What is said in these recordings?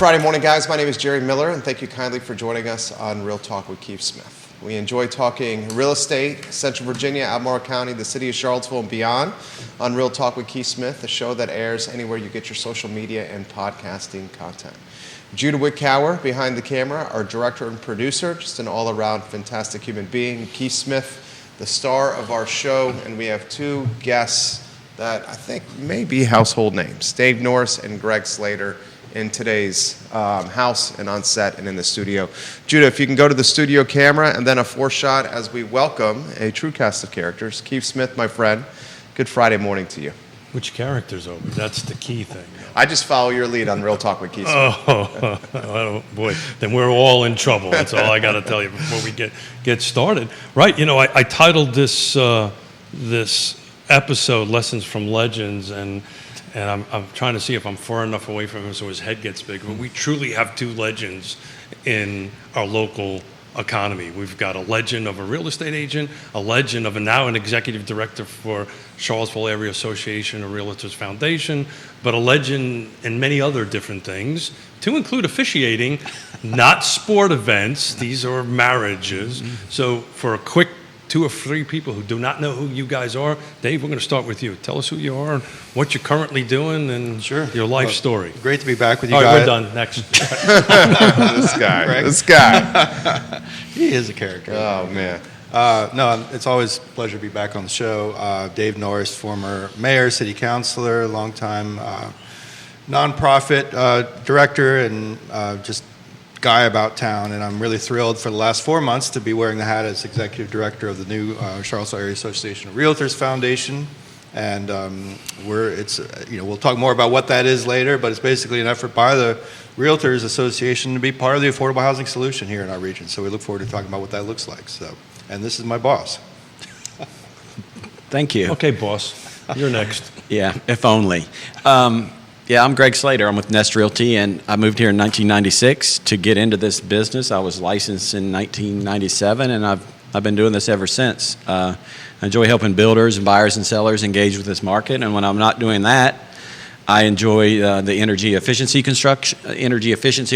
Friday morning, guys. My name is Jerry Miller, and thank you kindly for joining us on Real Talk with Keith Smith. We enjoy talking real estate, Central Virginia, Albemarle County, the city of Charlottesville, and beyond on Real Talk with Keith Smith, a show that airs anywhere you get your social media and podcasting content. Judah Wittkower behind the camera, our director and producer, just an all-around fantastic human being. Keith Smith, the star of our show, and we have two guests that I think may be household names, Dave Norris and Greg Slater, in today's house and on set and in the studio. Judah, if you can go to the studio camera and then a four-shot as we welcome a true cast of characters. Keith Smith, my friend, good Friday morning to you. Which characters are we? That's the key thing. I just follow your lead on Real Talk with Keith Smith. Oh, boy, then we're all in trouble. That's all I got to tell you before we get started. Right, you know, I titled this episode "Lessons from Legends," and I'm trying to see if I'm far enough away from him so his head gets big. But we truly have two legends in our local economy. We've got a legend of a real estate agent, a legend of now an executive director for Charlottesville Area Association, a Realtors Foundation, but a legend in many other different things, to include officiating, not sport events. These are marriages. So for a quick 2 or 3 people who do not know who you guys are, Dave, we're going to start with you. Tell us who you are, what you're currently doing, and your life story. Great to be back with you guys. All right, we're done. Next. This guy. He is a character. Oh, man. No, it's always a pleasure to be back on the show. Dave Norris, former mayor, city councilor, longtime nonprofit director, and just guy about town, and I'm really thrilled for the last 4 months to be wearing the hat as executive director of the new Charlottesville Area Association of Realtors Foundation. And we'll talk more about what that is later, but it's basically an effort by the Realtors Association to be part of the affordable housing solution here in our region. So we look forward to talking about what that looks like. So, and this is my boss. Thank you. Okay, boss, you're next. Yeah, if only. Yeah, I'm Greg Slater. I'm with Nest Realty, and I moved here in 1996 to get into this business. I was licensed in 1997, and I've been doing this ever since. I enjoy helping builders and buyers and sellers engage with this market, and when I'm not doing that, I enjoy the energy efficiency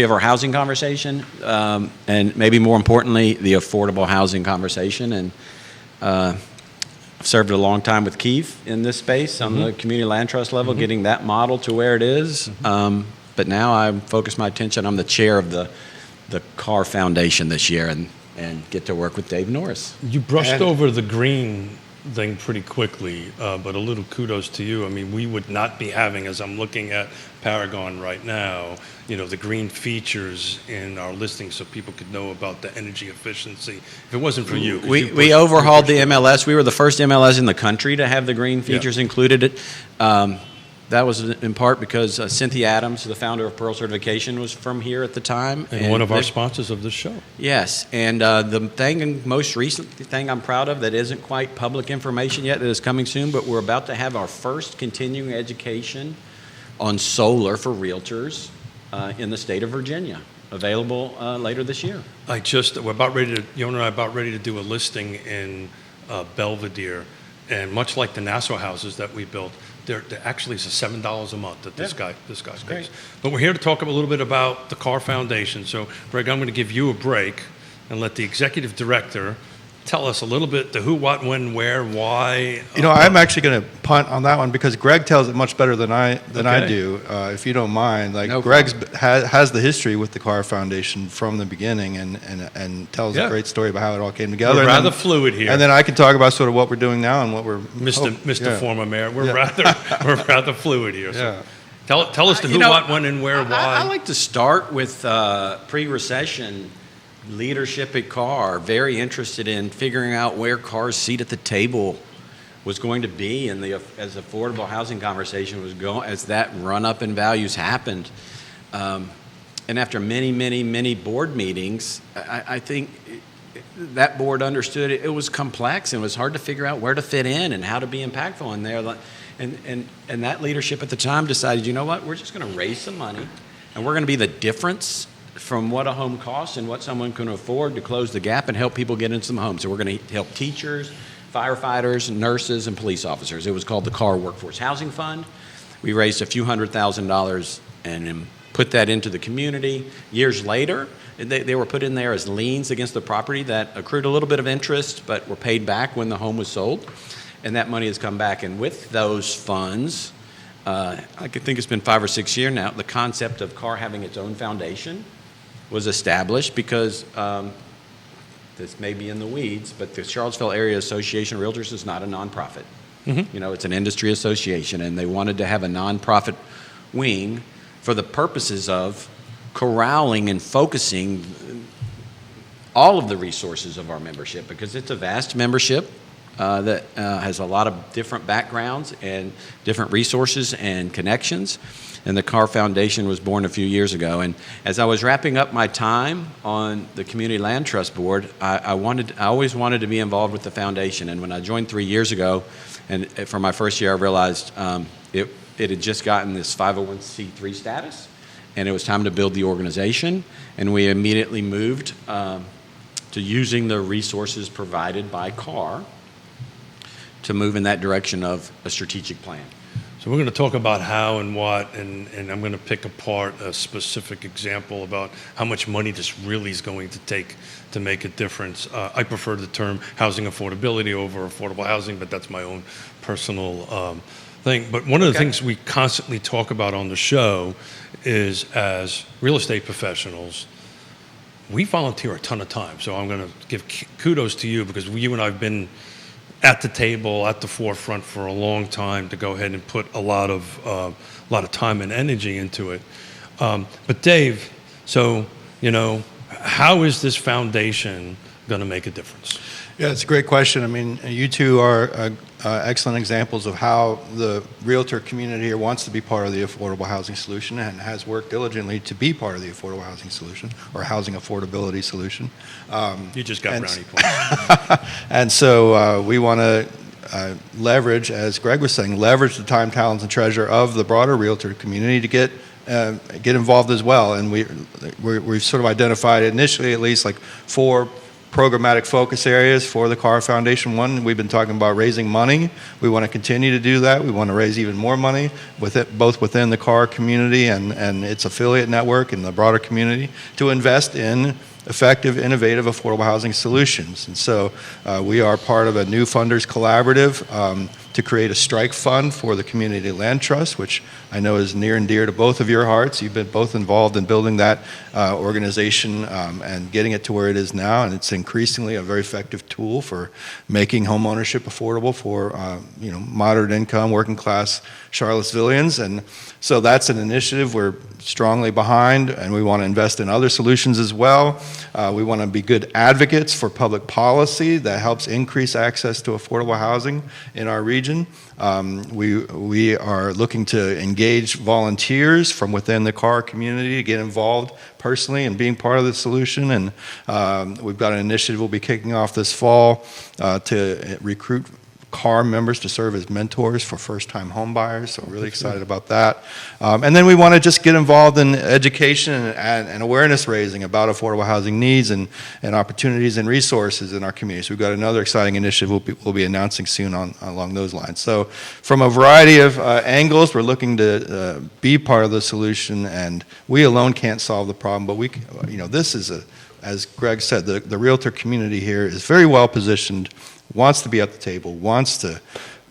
of our housing conversation, and maybe more importantly, the affordable housing conversation. And I've served a long time with Keith in this space on the community land trust level, getting that model to where it is. But now I focus my attention. I'm the chair of the CAR Foundation this year, and get to work with Dave Norris. You brushed over the green thing pretty quickly, but a little kudos to you. I mean, we would not be having, as I'm looking at Paragon right now, you know, the green features in our listing so people could know about the energy efficiency. If it wasn't for you. We overhauled the MLS. We were the first MLS in the country to have the green features included. That was in part because Cynthia Adams, the founder of Pearl Certification, was from here at the time. And one of our sponsors of this show. Yes, and the most recent thing I'm proud of that isn't quite public information yet, that is coming soon, but we're about to have our first continuing education on solar for realtors in the state of Virginia, available later this year. We're about ready to, Yonna and I are about ready to do a listing in Belvedere, and much like the Nassau houses that we built, they're actually it's $7 a month that this guy pays. But we're here to talk a little bit about the CAR Foundation. So, Greg, I'm going to give you a break and let the executive director tell us a little bit the who, what, when, where, why. You know, I'm actually going to punt on that one because Greg tells it much better than I do, if you don't mind. Like, no Greg has the history with the CAR Foundation from the beginning and tells a great story about how it all came together. We're rather fluid here. And then I can talk about sort of what we're doing now and what we're... Mr. Former Mayor, we're rather fluid here. So tell us the who, what, when, and where, why. I like to start with pre-recession leadership at CAR, very interested in figuring out where CAR's seat at the table was going to be, and as affordable housing conversation was going, as that run up in values happened, and after many board meetings, I think that board understood it was complex and it was hard to figure out where to fit in and how to be impactful in there, and that leadership at the time decided, you know what, we're just going to raise some money, and we're going to be the difference from what a home costs and what someone can afford to close the gap and help people get into some homes. So we're going to help teachers, firefighters, nurses, and police officers. It was called the CAR Workforce Housing Fund. We raised a few $100,000 and put that into the community. Years later, they were put in there as liens against the property that accrued a little bit of interest, but were paid back when the home was sold. And that money has come back. And with those funds, I could think it's been 5 or 6 years now, the concept of CAR having its own foundation was established because this may be in the weeds, but the Charlottesville Area Association of Realtors is not a nonprofit. You know, it's an industry association, and they wanted to have a nonprofit wing for the purposes of corralling and focusing all of the resources of our membership, because it's a vast membership that has a lot of different backgrounds and different resources and connections. And the CAR Foundation was born a few years ago. And as I was wrapping up my time on the Community Land Trust Board, I always wanted to be involved with the foundation. And when I joined 3 years ago, and for my first year, I realized it had just gotten this 501c3 status, and it was time to build the organization. And we immediately moved to using the resources provided by CAR to move in that direction of a strategic plan. So we're going to talk about how and what, and I'm going to pick apart a specific example about how much money this really is going to take to make a difference. I prefer the term housing affordability over affordable housing, but that's my own personal thing. But one of the things we constantly talk about on the show is, as real estate professionals, we volunteer a ton of time. So I'm going to give kudos to you, because you and I have been at the table, at the forefront for a long time to go ahead and put a lot of time and energy into it. But Dave, so, you know, how is this foundation going to make a difference? Yeah, it's a great question. I mean, you two are excellent examples of how the realtor community here wants to be part of the affordable housing solution and has worked diligently to be part of the affordable housing solution, or housing affordability solution. You just got brownie points. And so we want to leverage, as Greg was saying, leverage the time, talents, and treasure of the broader realtor community to get involved as well. And we've sort of identified, initially at least, like 4 programmatic focus areas for the CAR Foundation. One, we've been talking about raising money. We want to continue to do that. We want to raise even more money, both within the CAR community and its affiliate network and the broader community, to invest in effective, innovative, affordable housing solutions. And so we are part of a new funders collaborative to create a strike fund for the Community Land Trust, which I know is near and dear to both of your hearts. You've been both involved in building that organization and getting it to where it is now, and it's increasingly a very effective tool for making home ownership affordable for moderate income, working class Charlottesvillians. And so that's an initiative we're strongly behind, and we want to invest in other solutions as well. We want to be good advocates for public policy that helps increase access to affordable housing in our region. We are looking to engage volunteers from within the CAR community to get involved personally and being part of the solution. And we've got an initiative we'll be kicking off this fall to recruit CAR members to serve as mentors for first-time home buyers, so really excited about that. And then we want to just get involved in education and awareness raising about affordable housing needs and opportunities and resources in our community. So we've got another exciting initiative we'll be announcing soon along those lines. So from a variety of angles, we're looking to be part of the solution, and we alone can't solve the problem, but this is as Greg said, the realtor community here is very well positioned, wants to be at the table, wants to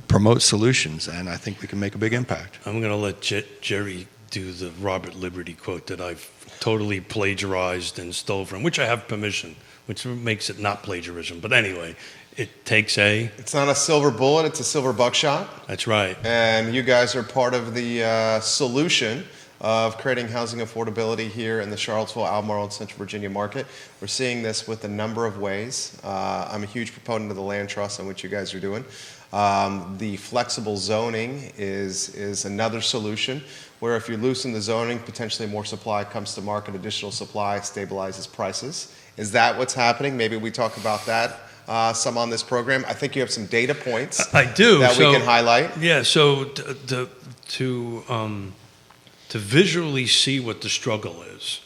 promote solutions, and I think we can make a big impact. I'm going to let Jerry do the Robert Liberty quote that I've totally plagiarized and stole from, which I have permission, which makes it not plagiarism. But anyway, it takes It's not a silver bullet, it's a silver buckshot. That's right. And you guys are part of the solution of creating housing affordability here in the Charlottesville, Albemarle, and Central Virginia market. We're seeing this with a number of ways. I'm a huge proponent of the land trust on what you guys are doing. The flexible zoning is another solution, where if you loosen the zoning, potentially more supply comes to market, additional supply stabilizes prices. Is that what's happening? Maybe we talk about that some on this program. I think you have some data points I do. that we can highlight. Yeah, so to visually see what the struggle is,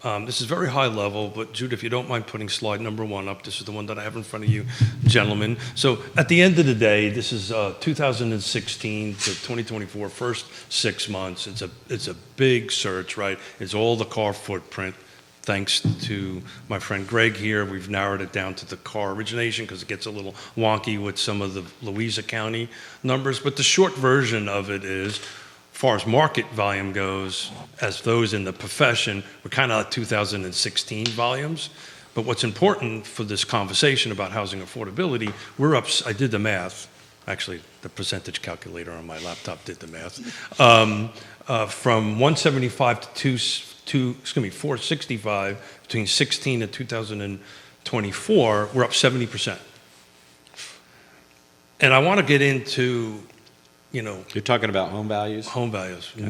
This is very high level, but Jude, if you don't mind putting slide number 1 up, this is the one that I have in front of you, gentlemen. So at the end of the day, this is 2016 to 2024, first 6 months. It's a big search, right? It's all the car footprint. Thanks to my friend Greg here, we've narrowed it down to the car origination because it gets a little wonky with some of the Louisa County numbers. But the short version of it is, as far as market volume goes, as those in the profession, we're kind of at 2016 volumes. But what's important for this conversation about housing affordability, we're up, I did the math, actually the percentage calculator on my laptop did the math, from 175 to 465 between 16 and 2024, we're up 70%. And I want to get into, You're talking about home values? home values. Okay.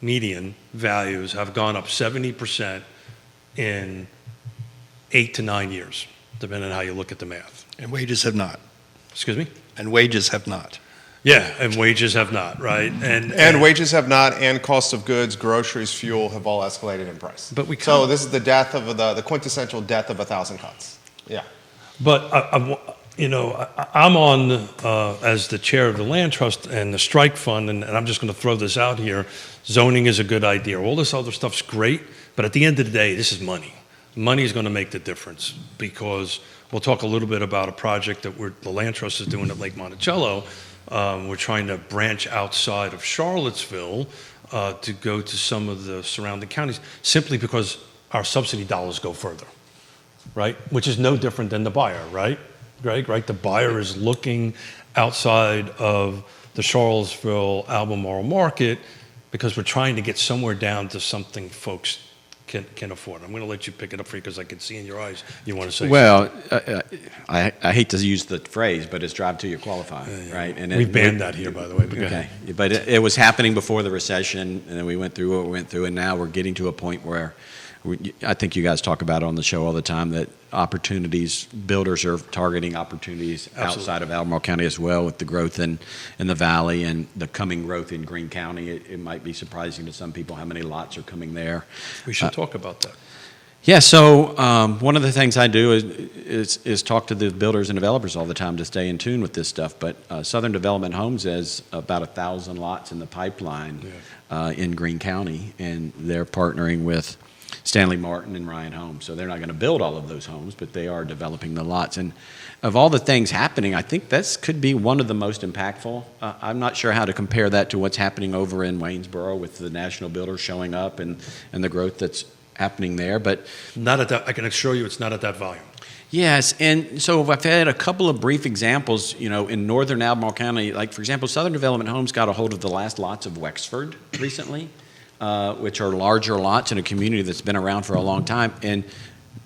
Median values have gone up 70% in 8 to 9 years, depending on how you look at the math. And wages have not. Excuse me? And wages have not. Yeah, and wages have not, right? And wages have not, and cost of goods, groceries, fuel have all escalated in price. But so this is the death of the quintessential death of 1,000 cuts. Yeah. But I'm on as the chair of the land trust and the strike fund, and I'm just going to throw this out here. Zoning is a good idea. All this other stuff's great, but at the end of the day, this is money. Money is going to make the difference, because we'll talk a little bit about a project that the land trust is doing at Lake Monticello. We're trying to branch outside of Charlottesville to go to some of the surrounding counties, simply because our subsidy dollars go further, right? Which is no different than the buyer, right, Greg? Right? The buyer is looking outside of the Charlottesville, Albemarle market, because we're trying to get somewhere down to something folks can afford. I'm going to let you pick it up for you, because I can see in your eyes you want to say something. I hate to use the phrase, but it's drive till you qualify, right? And we've banned that here, by the way. But okay, but it was happening before the recession, and then we went through what we went through, and now we're getting to a point where I think you guys talk about it on the show all the time, that opportunities, builders are targeting opportunities outside of Albemarle County as well, with the growth in the valley and the coming growth in Greene County. It might be surprising to some people how many lots are coming there. We should talk about that. Yeah, so one of the things I do is talk to the builders and developers all the time to stay in tune with this stuff. But Southern Development Homes has about 1,000 lots in the pipeline in Greene County, and they're partnering with Stanley Martin and Ryan Homes. So they're not going to build all of those homes, but they are developing the lots. And of all the things happening, I think this could be one of the most impactful. I'm not sure how to compare that to what's happening over in Waynesboro with the national builders showing up and the growth that's happening there. But not at that, I can assure you it's not at that volume. Yes, and so I've had a couple of brief examples, in northern Albemarle County. Like, for example, Southern Development Homes got a hold of the last lots of Wexford recently. Which are larger lots in a community that's been around for a long time. And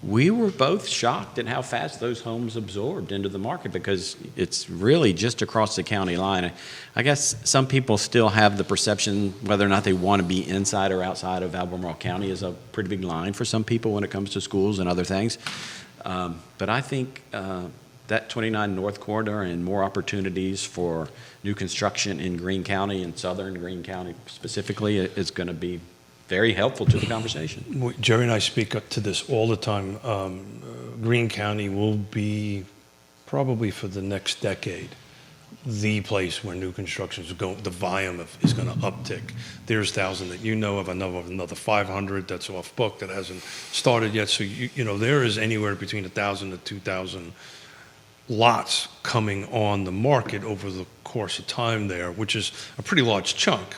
we were both shocked at how fast those homes absorbed into the market, because it's really just across the county line. I guess some people still have the perception whether or not they want to be inside or outside of Albemarle County is a pretty big line for some people when it comes to schools and other things. But I think that 29 North Corridor and more opportunities for new construction in Greene County and southern Greene County specifically is going to be very helpful to the conversation. Jerry and I speak up to this all the time. Greene County will be, probably for the next decade, the place where new construction is going, the volume is going to uptick. There's 1,000 that you know of. I know of another 500 that's off book that hasn't started yet. So, there is anywhere between 1,000 to 2,000 lots coming on the market over the course of time there, which is a pretty large chunk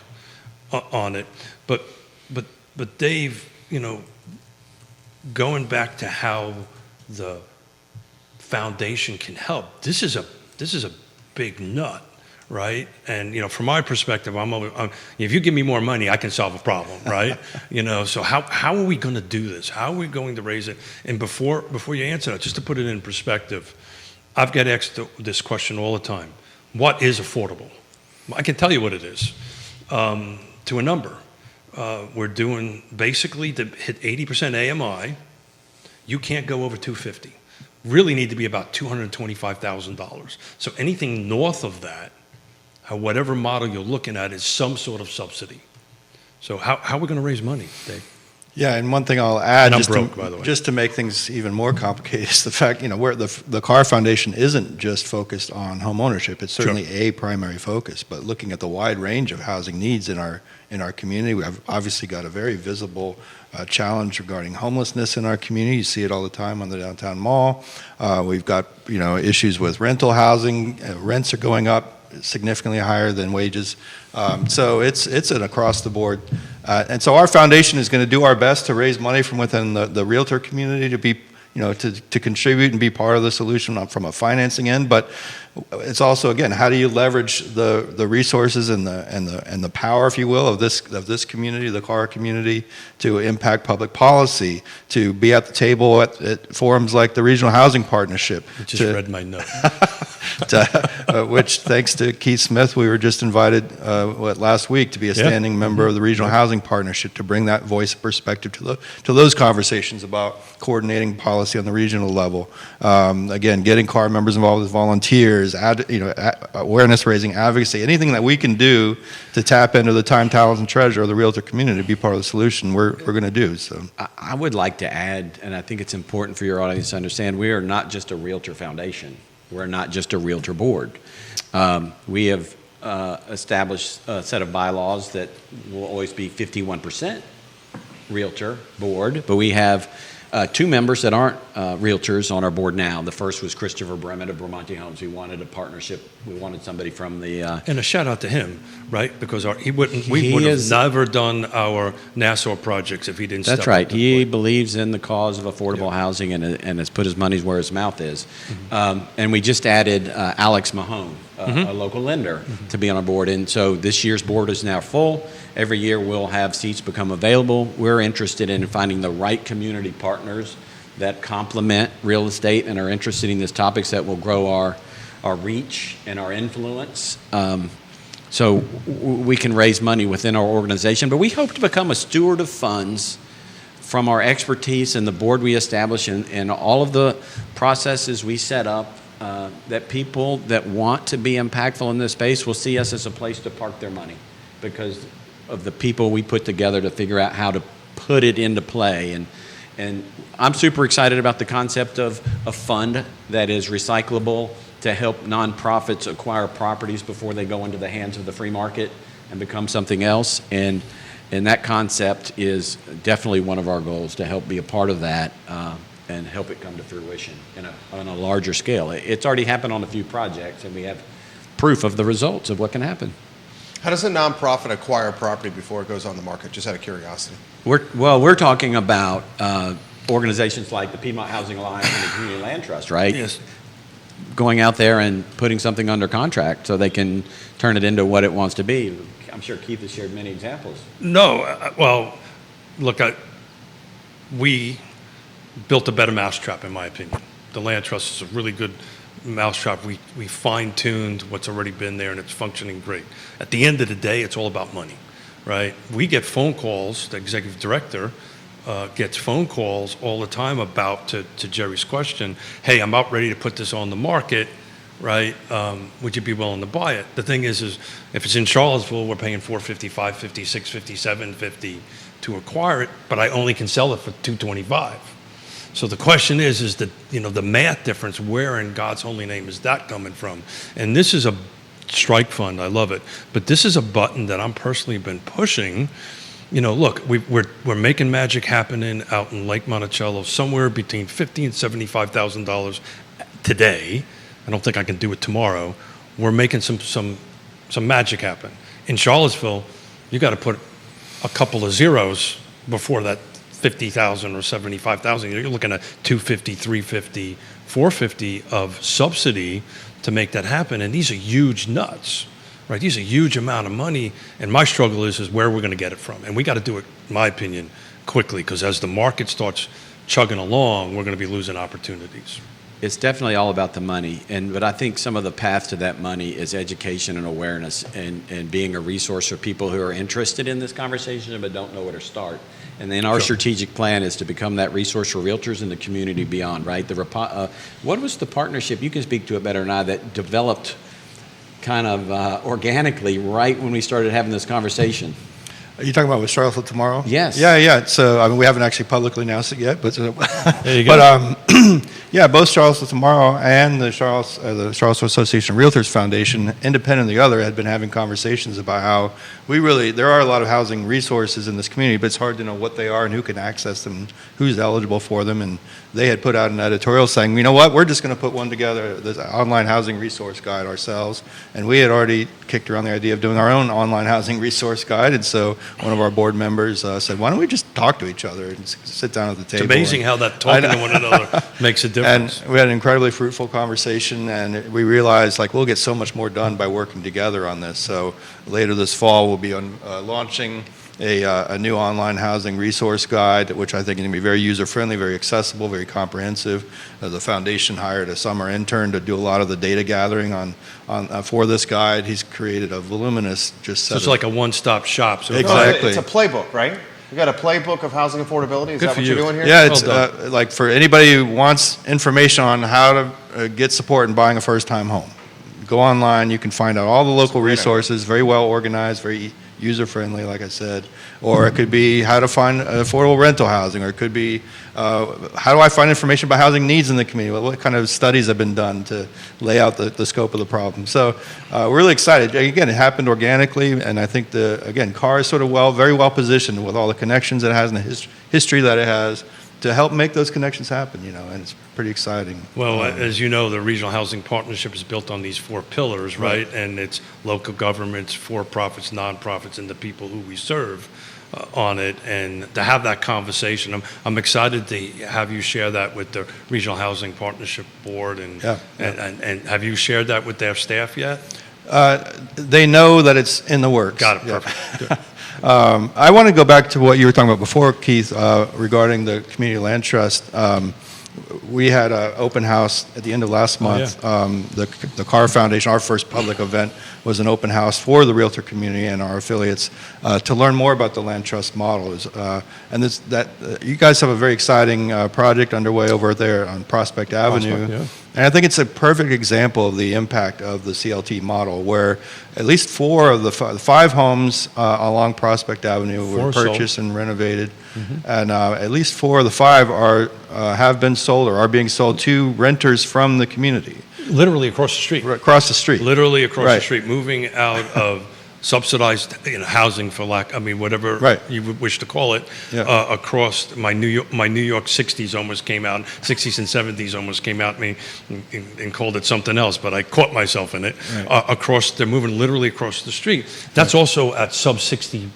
on it. But Dave, going back to how the foundation can help, this is a big nut, right? And from my perspective, if you give me more money, I can solve a problem, right? So how are we going to do this? How are we going to raise it? And before you answer that, just to put it in perspective, I've got asked this question all the time. What is affordable? I can tell you what it is, to a number. We're doing, basically, to hit 80% AMI, you can't go over $250,000. Really need to be about $225,000. So anything north of that, whatever model you're looking at, is some sort of subsidy. So how are we going to raise money, Dave? Yeah, and one thing I'll add, And I'm just, broke, by the way. just to make things even more complicated, is the fact, where the Carr Foundation isn't just focused on home ownership. It's certainly a primary focus, but looking at the wide range of housing needs in our community, we have obviously got a very visible challenge regarding homelessness in our community. You see it all the time on the downtown mall. We've got issues with rental housing. Rents are going up significantly higher than wages. So it's an across the board. And so our foundation is going to do our best to raise money from within the realtor community to be, to contribute and be part of the solution from a financing end. But it's also, again, how do you leverage the resources and the power, if you will, of this community, the Carr community, to impact public policy, to be at the table at forums like the Regional Housing Partnership. I just read my note. Which, thanks to Keith Smith, we were just invited last week to be a standing member of the Regional Housing Partnership to bring that voice perspective to those conversations about coordinating policy on the regional level. Again, getting Carr members involved with volunteers, awareness raising, advocacy, anything that we can do to tap into the time, talents, and treasure of the realtor community to be part of the solution, we're going to do. So I would like to add, and I think it's important for your audience to understand, we are not just a realtor foundation. We're not just a realtor board. We have established a set of bylaws that will always be 51% realtor board, but we have two members that aren't realtors on our board now. The first was Christopher Bremet of Bramante Homes. We wanted a partnership. We wanted somebody from the... And a shout out to him, right? Because we would He have is- never done our Nassau projects if he didn't That's step right. up to the He plate. believes in the cause of affordable housing and has put his money where his mouth is. And we just added Alex Mahone, a local lender, to be on our board. And so this year's board is now full. Every year we'll have seats become available. We're interested in finding the right community partners that complement real estate and are interested in these topics that will grow our reach and our influence. So we can raise money within our organization, but we hope to become a steward of funds from our expertise and the board we establish and all of the processes we set up, that people that want to be impactful in this space will see us as a place to park their money because of the people we put together to figure out how to put it into play. And I'm super excited about the concept of a fund that is recyclable to help nonprofits acquire properties before they go into the hands of the free market and become something else. And that concept is definitely one of our goals, to help be a part of that and help it come to fruition on a larger scale. It's already happened on a few projects, and we have proof of the results of what can happen. How does a nonprofit acquire property before it goes on the market? Just out of curiosity. We're talking about organizations like the Piedmont Housing Alliance and the Community Land Trust, right? Yes. Going out there and putting something under contract so they can turn it into what it wants to be. I'm sure Keith has shared many examples. No, well, look, we built a better mousetrap, in my opinion. The Land Trust is a really good mousetrap. We fine-tuned what's already been there, and it's functioning great. At the end of the day, it's all about money, right? We get phone calls, the executive director gets phone calls all the time about, to Jerry's question, hey, I'm about ready to put this on the market, right? Would you be willing to buy it? The thing is if it's in Charlottesville, we're paying $450, $550, $650, $750 to acquire it, but I only can sell it for $225. So the question is the math difference, where in God's holy name is that coming from? And this is a strike fund, I love it, but this is a button that I'm personally been pushing. Look, we're making magic happening out in Lake Monticello, somewhere between $50,000 and $75,000 today. I don't think I can do it tomorrow. We're making some magic happen. In Charlottesville, you got to put a couple of zeros before that 50,000 or 75,000. You're looking at 250, 350, 450 of subsidy to make that happen. And these are huge nuts, right? These are a huge amount of money. And my struggle is where we're going to get it from. And we got to do it, in my opinion, quickly, because as the market starts chugging along, we're going to be losing opportunities. It's definitely all about the money, but I think some of the path to that money is education and awareness and being a resource for people who are interested in this conversation but don't know where to start. And then our strategic plan is to become that resource for realtors in the community beyond, right? What was the partnership, you can speak to it better than I, that developed kind of organically right when we started having this conversation? Are you talking about with Charlottesville tomorrow? Yes. Yeah. So, I mean, we haven't actually publicly announced it yet, but There you go. but yeah, both Charlottesville tomorrow and the Charlottesville Association of Realtors Foundation, independent of the other, had been having conversations about how there are a lot of housing resources in this community, but it's hard to know what they are and who can access them, who's eligible for them. And they had put out an editorial saying, you know what, we're just going to put one together, this online housing resource guide ourselves. And we had already kicked around the idea of doing our own online housing resource guide. And so one of our board members said, why don't we just talk to each other and sit down at the table? It's amazing how that talking to one another makes a difference. And we had an incredibly fruitful conversation, and we realized we'll get so much more done by working together on this. So later this fall, we'll be launching a new online housing resource guide, which I think is going to be very user-friendly, very accessible, very comprehensive. The foundation hired a summer intern to do a lot of the data gathering for this guide. He's created a voluminous So it's like a one-stop shop. So Exactly. It's a playbook, right? You got a playbook of housing affordability. Is Good that for what you're you. doing here? Yeah, it's Well like for anybody who wants information on how to get support in buying a first-time home. Go online, you can find out all the local resources, very well organized, very user-friendly, like I said. Or it could be how to find affordable rental housing, or it could be how do I find information about housing needs in the community? What kind of studies have been done to lay out the scope of the problem? So we're really excited. Again, it happened organically, and I think CAR is sort of very well positioned with all the connections it has and the history that it has to help make those connections happen, and it's pretty exciting. Well, as you know, the Regional Housing Partnership is built on these 4 pillars, right? And it's local governments, for-profits, nonprofits, and the people who we serve on it. And to have that conversation, I'm excited to have you share that with the Regional Housing Partnership Board. And have you shared that with their staff yet? They know that it's in the works. Got it, Yeah. perfect. Good. I want to go back to what you were talking about before, Keith, regarding the Community Land Trust. We had an open house at the end of last month. The CAR Foundation, our first public event, was an open house for the realtor community and our affiliates to learn more about the land trust model. You guys have a very exciting project underway over there on Prospect Avenue. Yeah. And I think it's a perfect example of the impact of the CLT model, where at least 4 of the 5 homes along Prospect Avenue were 4 sold. purchased and renovated, and at least 4 of the 5 have been sold or are being sold to renters from the community Literally across the street. across the street. Literally across the Right. street, moving out of subsidized housing, for whatever Right. you would wish to call it, Yeah. across my New York 60s almost came out, 60s and 70s almost came out me and called it something else, but I caught myself in it. Right. They're moving literally across the street. That's also at sub 60%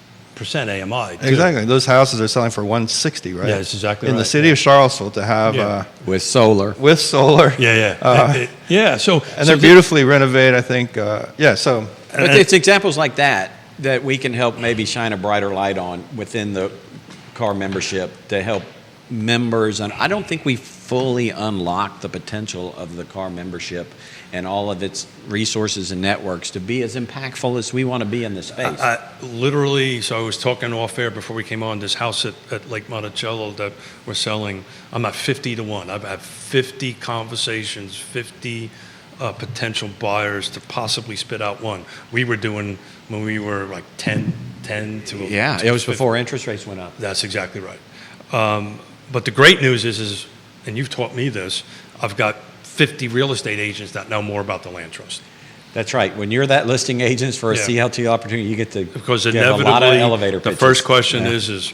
AMI. Too. Exactly. Those houses are selling for $160, right? Yeah, that's exactly in right. the city of Charlottesville to have Yeah. With solar. with solar. Yeah. Yeah. So And they're beautifully renovated, I think. So But it's examples like that we can help maybe shine a brighter light on within the CAR membership to help members. And I don't think we fully unlock the potential of the CAR membership and all of its resources and networks to be as impactful as we want to be in this space. Literally, so I was talking off air before we came on, this house at Lake Monticello that we're selling, I'm at 50 to 1. I've had 50 conversations, 50 potential buyers to possibly spit out one. We were doing, when we were like 10 to Yeah, to it was 50. before interest rates went up. That's exactly right. But the great news is, and you've taught me this, I've got 50 real estate agents that know more about the land trust. That's right. When you're that listing agent for a Yeah. CLT opportunity, you get to Because give a lot of inevitably, elevator the pitches. first question Yeah. is,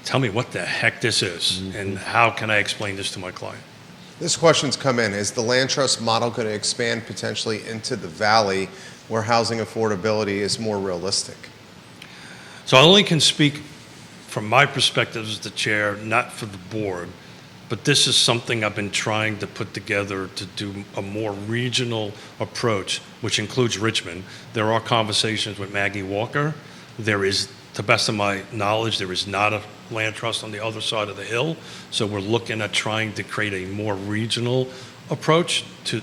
tell me what the heck this is, and how can I explain this to my client? This question's come in. Is the land trust model going to expand potentially into the valley where housing affordability is more realistic? So I only can speak from my perspective as the chair, not for the board, but this is something I've been trying to put together to do a more regional approach, which includes Richmond. There are conversations with Maggie Walker. There is, to the best of my knowledge, there is not a land trust on the other side of the hill. So we're looking at trying to create a more regional approach to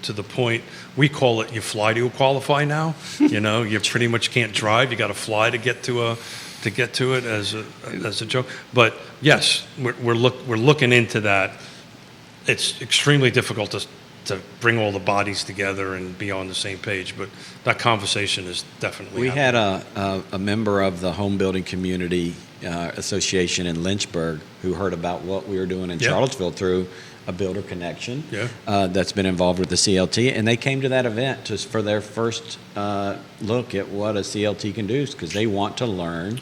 the point, we call it you fly to qualify now. You pretty much can't drive. You got to fly to get to it as a joke. But yes, we're looking into that. It's extremely difficult bring all the bodies together and be on the same page. But that conversation is definitely We happening. had a member of the home building community association in Lynchburg who heard about what we were doing in Yeah. Charlottesville through a builder connection Yeah. that's been involved with the CLT, and they came to that event just for their first look at what a CLT can do, because they want to learn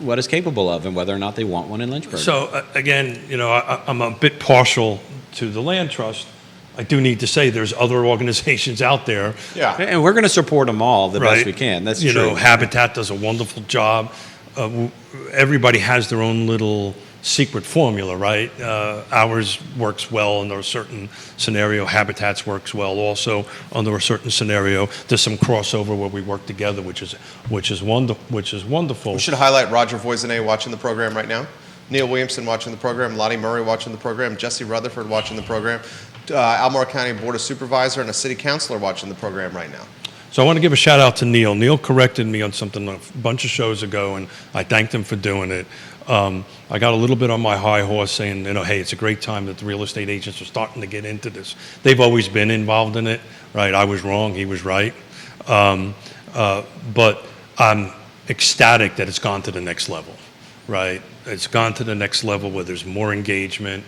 what it's capable of and whether or not they want one in Lynchburg. So again, I'm a bit partial to the land trust. I do need to say there's other organizations out there. Yeah. And we're going to support them all the best we can. That's true. Habitat does a wonderful job. Everybody has their own little secret formula, right? Ours works well under a certain scenario. Habitat's works well also under a certain scenario. There's some crossover where we work together, which is wonderful. We should highlight Roger Voisinay watching the program right now, Neil Williamson watching the program, Lottie Murray watching the program, Jesse Rutherford watching the program, Albemarle County Board of Supervisor and a city councilor watching the program right now. So I want to give a shout out to Neil. Neil corrected me on something a bunch of shows ago, and I thanked him for doing it. I got a little bit on my high horse saying, hey, it's a great time that the real estate agents are starting to get into this. They've always been involved in it, right? I was wrong, he was right. But I'm ecstatic that it's gone to the next level, right? It's gone to the next level where there's more engagement.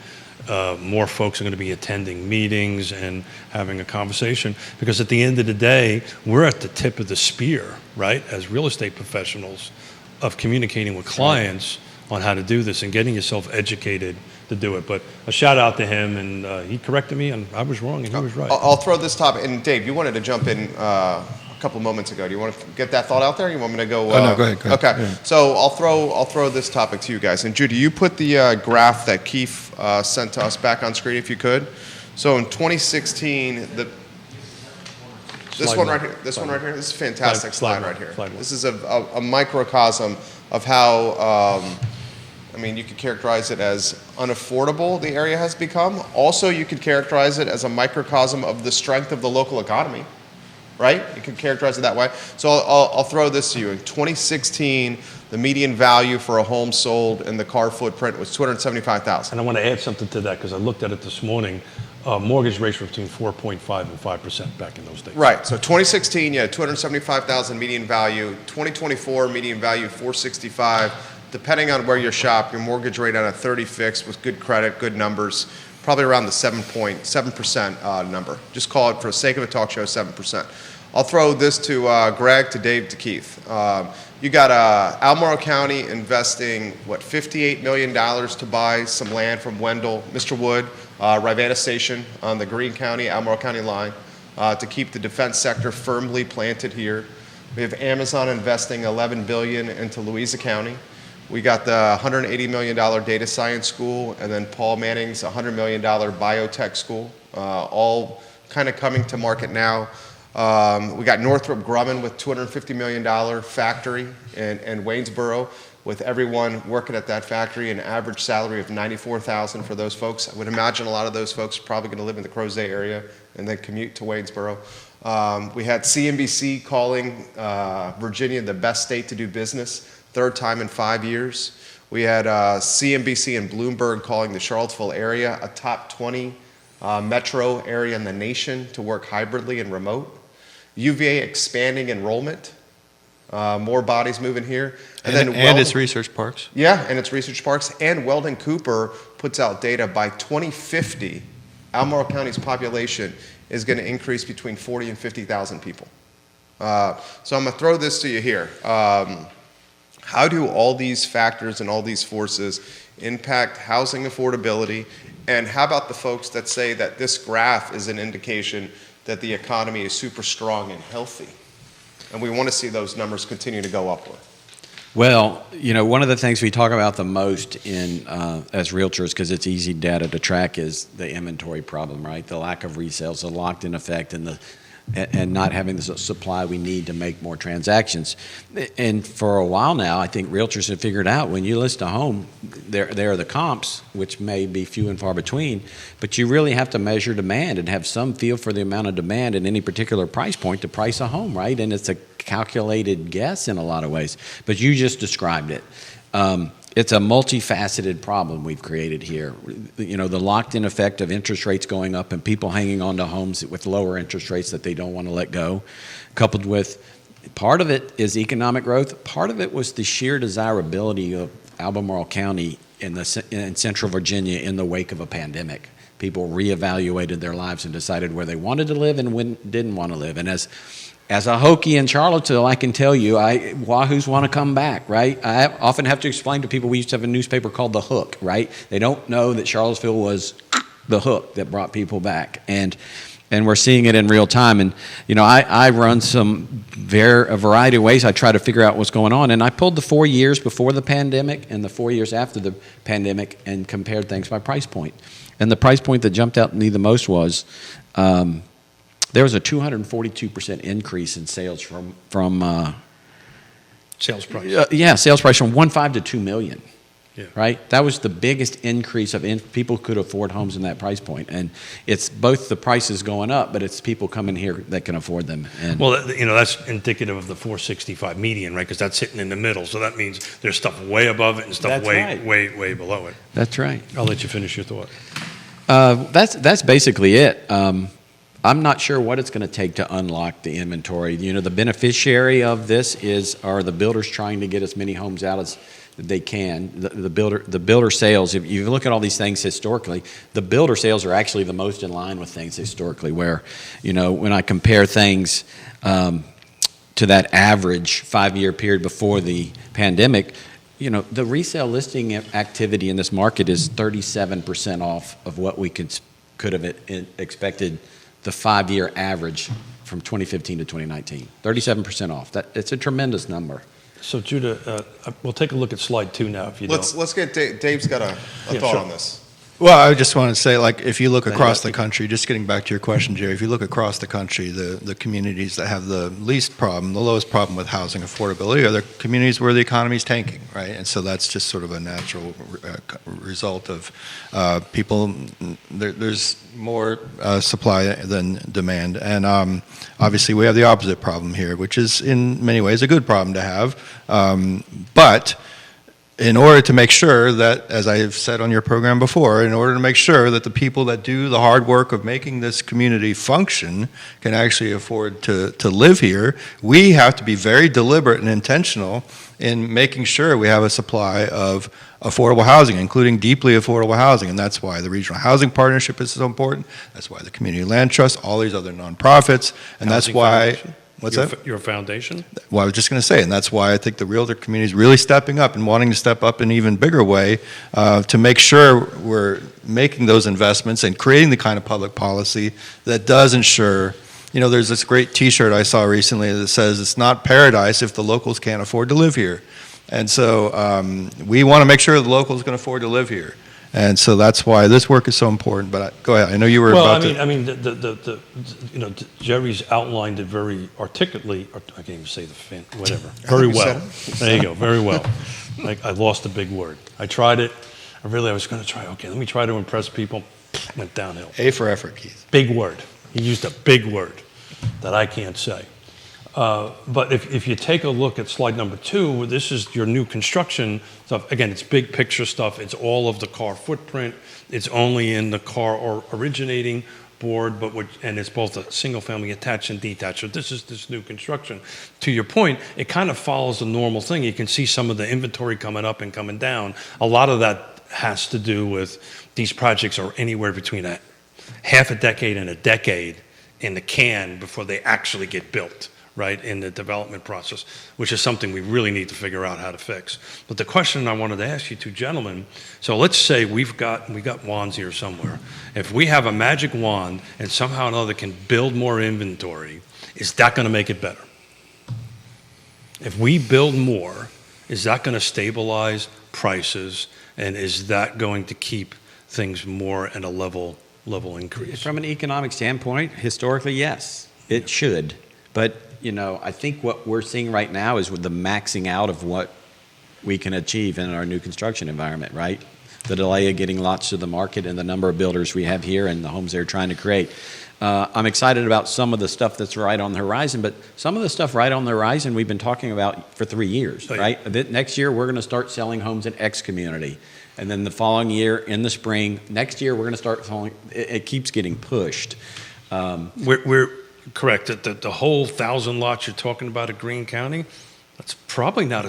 More folks are going to be attending meetings and having a conversation, because at the end of the day, we're at the tip of the spear, right, as real estate professionals, of communicating with clients on how to do this and getting yourself educated to do it. But a shout out to him, and he corrected me, and I was wrong, and he was right. I'll throw this topic, and Dave, you wanted to jump in a couple moments ago. Do you want to get that thought out there? Or you want me to go? No, go ahead. Okay, Yeah. so I'll throw this topic to you guys. And Judy, you put the graph that Keith sent to us back on screen, if you could. So in 2016, this Slide one one. right here, this is a fantastic slide right here. Slide one. This is a microcosm of how. You could characterize it as unaffordable the area has become. Also, you could characterize it as a microcosm of the strength of the local economy, right? You could characterize it that way. So I'll throw this to you. In 2016, the median value for a home sold in the CAR footprint was $275,000. And I want to add something to that, because I looked at it this morning. Mortgage rates were between 4.5 and 5% back in those days. Right. So 2016, you had 275,000 median value. 2024, median value 465. Depending on where you shop, your mortgage rate on a 30 fixed with good credit, good numbers, probably around the 7% number. Just call it, for the sake of a talk show, 7%. I'll throw this to Greg, to Dave, to Keith. You got Albemarle County investing, $58 million to buy some land from Wendell, Mr. Wood, Rivanna Station on the Greene County, Albemarle County line, to keep the defense sector firmly planted here. We have Amazon investing $11 billion into Louisa County. We got the $180 million data science school, and then Paul Manning's $100 million biotech school, all kind of coming to market now. We got Northrop Grumman with $250 million factory in Waynesboro, with everyone working at that factory, an average salary of $94,000 for those folks. I would imagine a lot of those folks are probably going to live in the Crozet area and then commute to Waynesboro. We had CNBC calling Virginia the best state to do business, third time in 5 years. We had CNBC and Bloomberg calling the Charlottesville area a top 20 metro area in the nation to work hybridly and remote. UVA expanding enrollment, more bodies moving here. And its research parks. Yeah, and its research parks. And Weldon Cooper puts out data by 2050, Albemarle County's population is going to increase between 40 and 50,000 people. So I'm going to throw this to you here. How do all these factors and all these forces impact housing affordability? And how about the folks that say that this graph is an indication that the economy is super strong and healthy? And we want to see those numbers continue to go upward. Well, one of the things we talk about the most in as realtors, because it's easy data to track, is the inventory problem, right? The lack of resales, the locked-in effect, and not having the supply we need to make more transactions. And for a while now, I think realtors have figured out when you list a home, there are the comps, which may be few and far between, but you really have to measure demand and have some feel for the amount of demand at any particular price point to price a home, right? And it's a calculated guess in a lot of ways, but you just described it. it's a multifaceted problem we've created here. You know, the locked-in effect of interest rates going up and people hanging on to homes with lower interest rates that they don't want to let go, coupled with part of it is economic growth. Part of it was the sheer desirability of Albemarle County in Central Virginia in the wake of a pandemic. People reevaluated their lives and decided where they wanted to live and when didn't want to live. And as a Hokie in Charlottesville, I can tell you, Wahoos want to come back, right? I often have to explain to people, we used to have a newspaper called The Hook, right? They don't know that Charlottesville was the hook that brought people back. And we're seeing it in real time. And, you know, I run a variety of ways. I try to figure out what's going on. And I pulled the 4 years before the pandemic and the 4 years after the pandemic and compared things by price point. And the price point that jumped out at me the most was there was a 242% increase in sales from Sales price. sales price from 1.5 to 2 million. Yeah. Right? That was the biggest increase of people could afford homes in that price point. And it's both the prices going up, but it's people coming here that can afford them. And Well, you know, that's indicative of the 465 median, right? Because that's sitting in the middle. So that means there's stuff way above it and stuff That's right. way below it. that's right. I'll let you finish your thought. That's basically it. I'm not sure what it's going to take to unlock the inventory. You know, the beneficiary of this are the builders trying to get as many homes out as they can. The builder sales, if you look at all these things historically, the builder sales are actually the most in line with things historically, where, you know, when I compare things to that average 5-year period before the pandemic, you know, the resale listing activity in this market is 37% off of what we could have expected the 5-year average from 2015 to 2019. 37% off. It's a tremendous number. So, Judah, we'll take a look at slide 2 now, if you don't. Let's get Dave's got a thought sure. on this. Well, I just want to say, like, if you look across the country, just getting back to your question, Jerry, if you look across the country, the communities that have the least problem, the lowest problem with housing affordability are the communities where the economy is tanking, right? And so that's just sort of a natural result of people, there's more supply than demand. And obviously we have the opposite problem here, which is in many ways a good problem to have. But in order to make sure that, as I have said on your program before, in order to make sure that the people that do the hard work of making this community function can actually afford to live here, we have to be very deliberate and intentional in making sure we have a supply of affordable housing, including deeply affordable housing. And that's why the Regional Housing Partnership is so important. That's why the Community Land Trust, all these other nonprofits, and that's Housing why... Foundation? What's that? Your foundation? Well, I was just going to say, and that's why I think the realtor community is really stepping up and wanting to step up in an even bigger way to make sure we're making those investments and creating the kind of public policy that does ensure, you know, there's this great T-shirt I saw recently that says it's not paradise if the locals can't afford to live here. And so we want to make sure the locals can afford to live here. And so that's why this work is so important. But go ahead. I know you were about to. I mean, you know, Jerry's outlined it very articulately. I can't even say whatever. Very well. There you go. Very well. Like, I lost a big word. I tried it. I was going to try. Okay, let me try to impress people. Went downhill. A for effort, Keith. Big word. He used a big word that I can't say. But if you take a look at slide number 2, this is your new construction stuff. Again, it's big picture stuff. It's all of the car footprint. It's only in the car or originating board, and it's both a single family attached and detached. So this is this new construction. To your point, it kind of follows the normal thing. You can see some of the inventory coming up and coming down. A lot of that has to do with these projects are anywhere between a half a decade and a decade in the can before they actually get built. Right, in the development process, which is something we really need to figure out how to fix. But the question I wanted to ask you two gentlemen, so let's say we got wands here somewhere. If we have a magic wand and somehow or another can build more inventory, is that going to make it better? If we build more, is that going to stabilize prices, and is that going to keep things more at a level increase? From an economic standpoint, historically, yes, it should. But, you know, I think what we're seeing right now is with the maxing out of what we can achieve in our new construction environment, right? The delay of getting lots to the market and the number of builders we have here and the homes they're trying to create. I'm excited about some of the stuff that's right on the horizon, but some of the stuff right on the horizon we've been talking about for 3 years, right? Next year, we're going to start selling homes in X community. And then the following year, in the spring, next year, we're going to start selling. It keeps getting pushed. We're correct. The whole 1,000 lots you're talking about at Greene County, that's probably not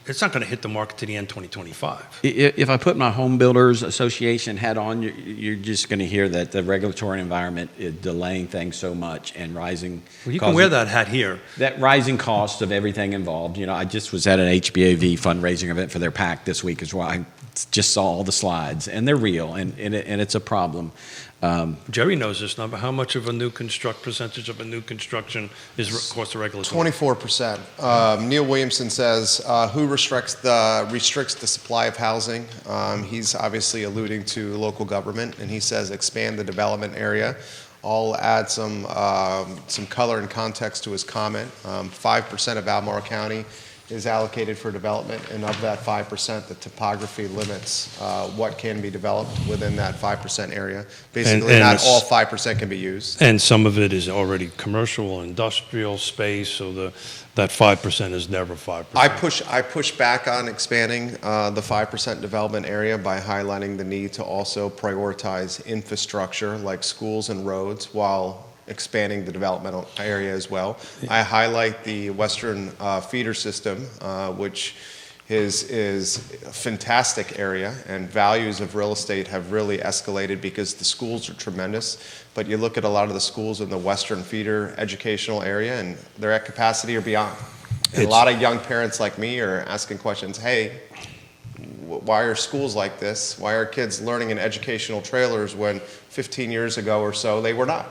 it's not going to hit the market to the end 2025. If I put my Home Builders Association hat on, you're just going to hear that the regulatory environment is delaying things so much and rising. Well, you can wear that hat here. That rising cost of everything involved. I just was at an HBAV fundraising event for their PAC this week as well. I just saw all the slides, and they're real, and it's a problem. Jerry knows this number. How much of a percentage of a new construction is cost of regulatory? 24%. Neil Williamson says, who restricts the supply of housing? He's obviously alluding to local government, and he says expand the development area. I'll add some color and context to his comment. 5% of Albemarle County is allocated for development, and of that 5%, the topography limits what can be developed within that 5% area. Basically, and not all 5% can be used. And some of it is already commercial, industrial space, so that 5% is never 5%. I push back on expanding the 5% development area by highlighting the need to also prioritize infrastructure like schools and roads while expanding the developmental area as well. I highlight the Western feeder system, which is a fantastic area, and values of real estate have really escalated because the schools are tremendous. But you look at a lot of the schools in the Western feeder educational area, and they're at capacity or beyond. And a lot of young parents like me are asking questions, hey, why are schools like this? Why are kids learning in educational trailers when 15 years ago or so they were not?